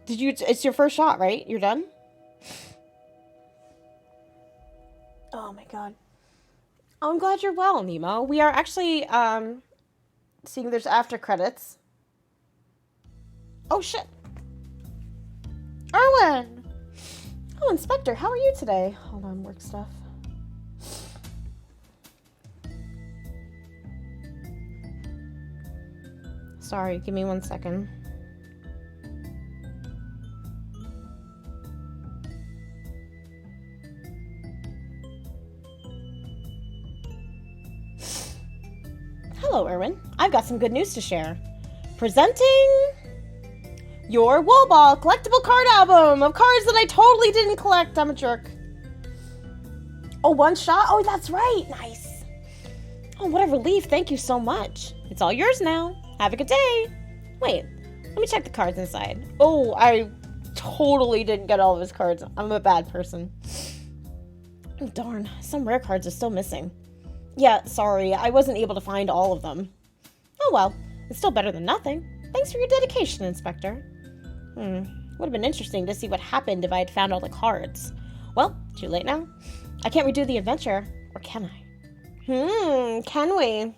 Did you? It's your first shot, right? You're done? Oh my god. I'm glad you're well, Nemo. We are actually seeing there's after credits. Oh shit. Erwin! Oh, Inspector, how are you today? Hold on, work stuff. Sorry, give me 1 second. Hello, Erwin. I've got some good news to share. Presenting your Wall Ball collectible card album of cards that I totally didn't collect. I'm a jerk. Oh, 1 shot? Oh, that's right. Nice. Oh, what a relief. Thank you so much. It's all yours now. Have a good day. Wait, let me check the cards inside. Oh, I totally didn't get all of his cards. I'm a bad person. Oh, darn. Some rare cards are still missing. Yeah, sorry. I wasn't able to find all of them. Oh, well. It's still better than nothing. Thanks for your dedication, Inspector. Would have been interesting to see what happened if I had found all the cards. Well, too late now. I can't redo the adventure. Or can I? Can we?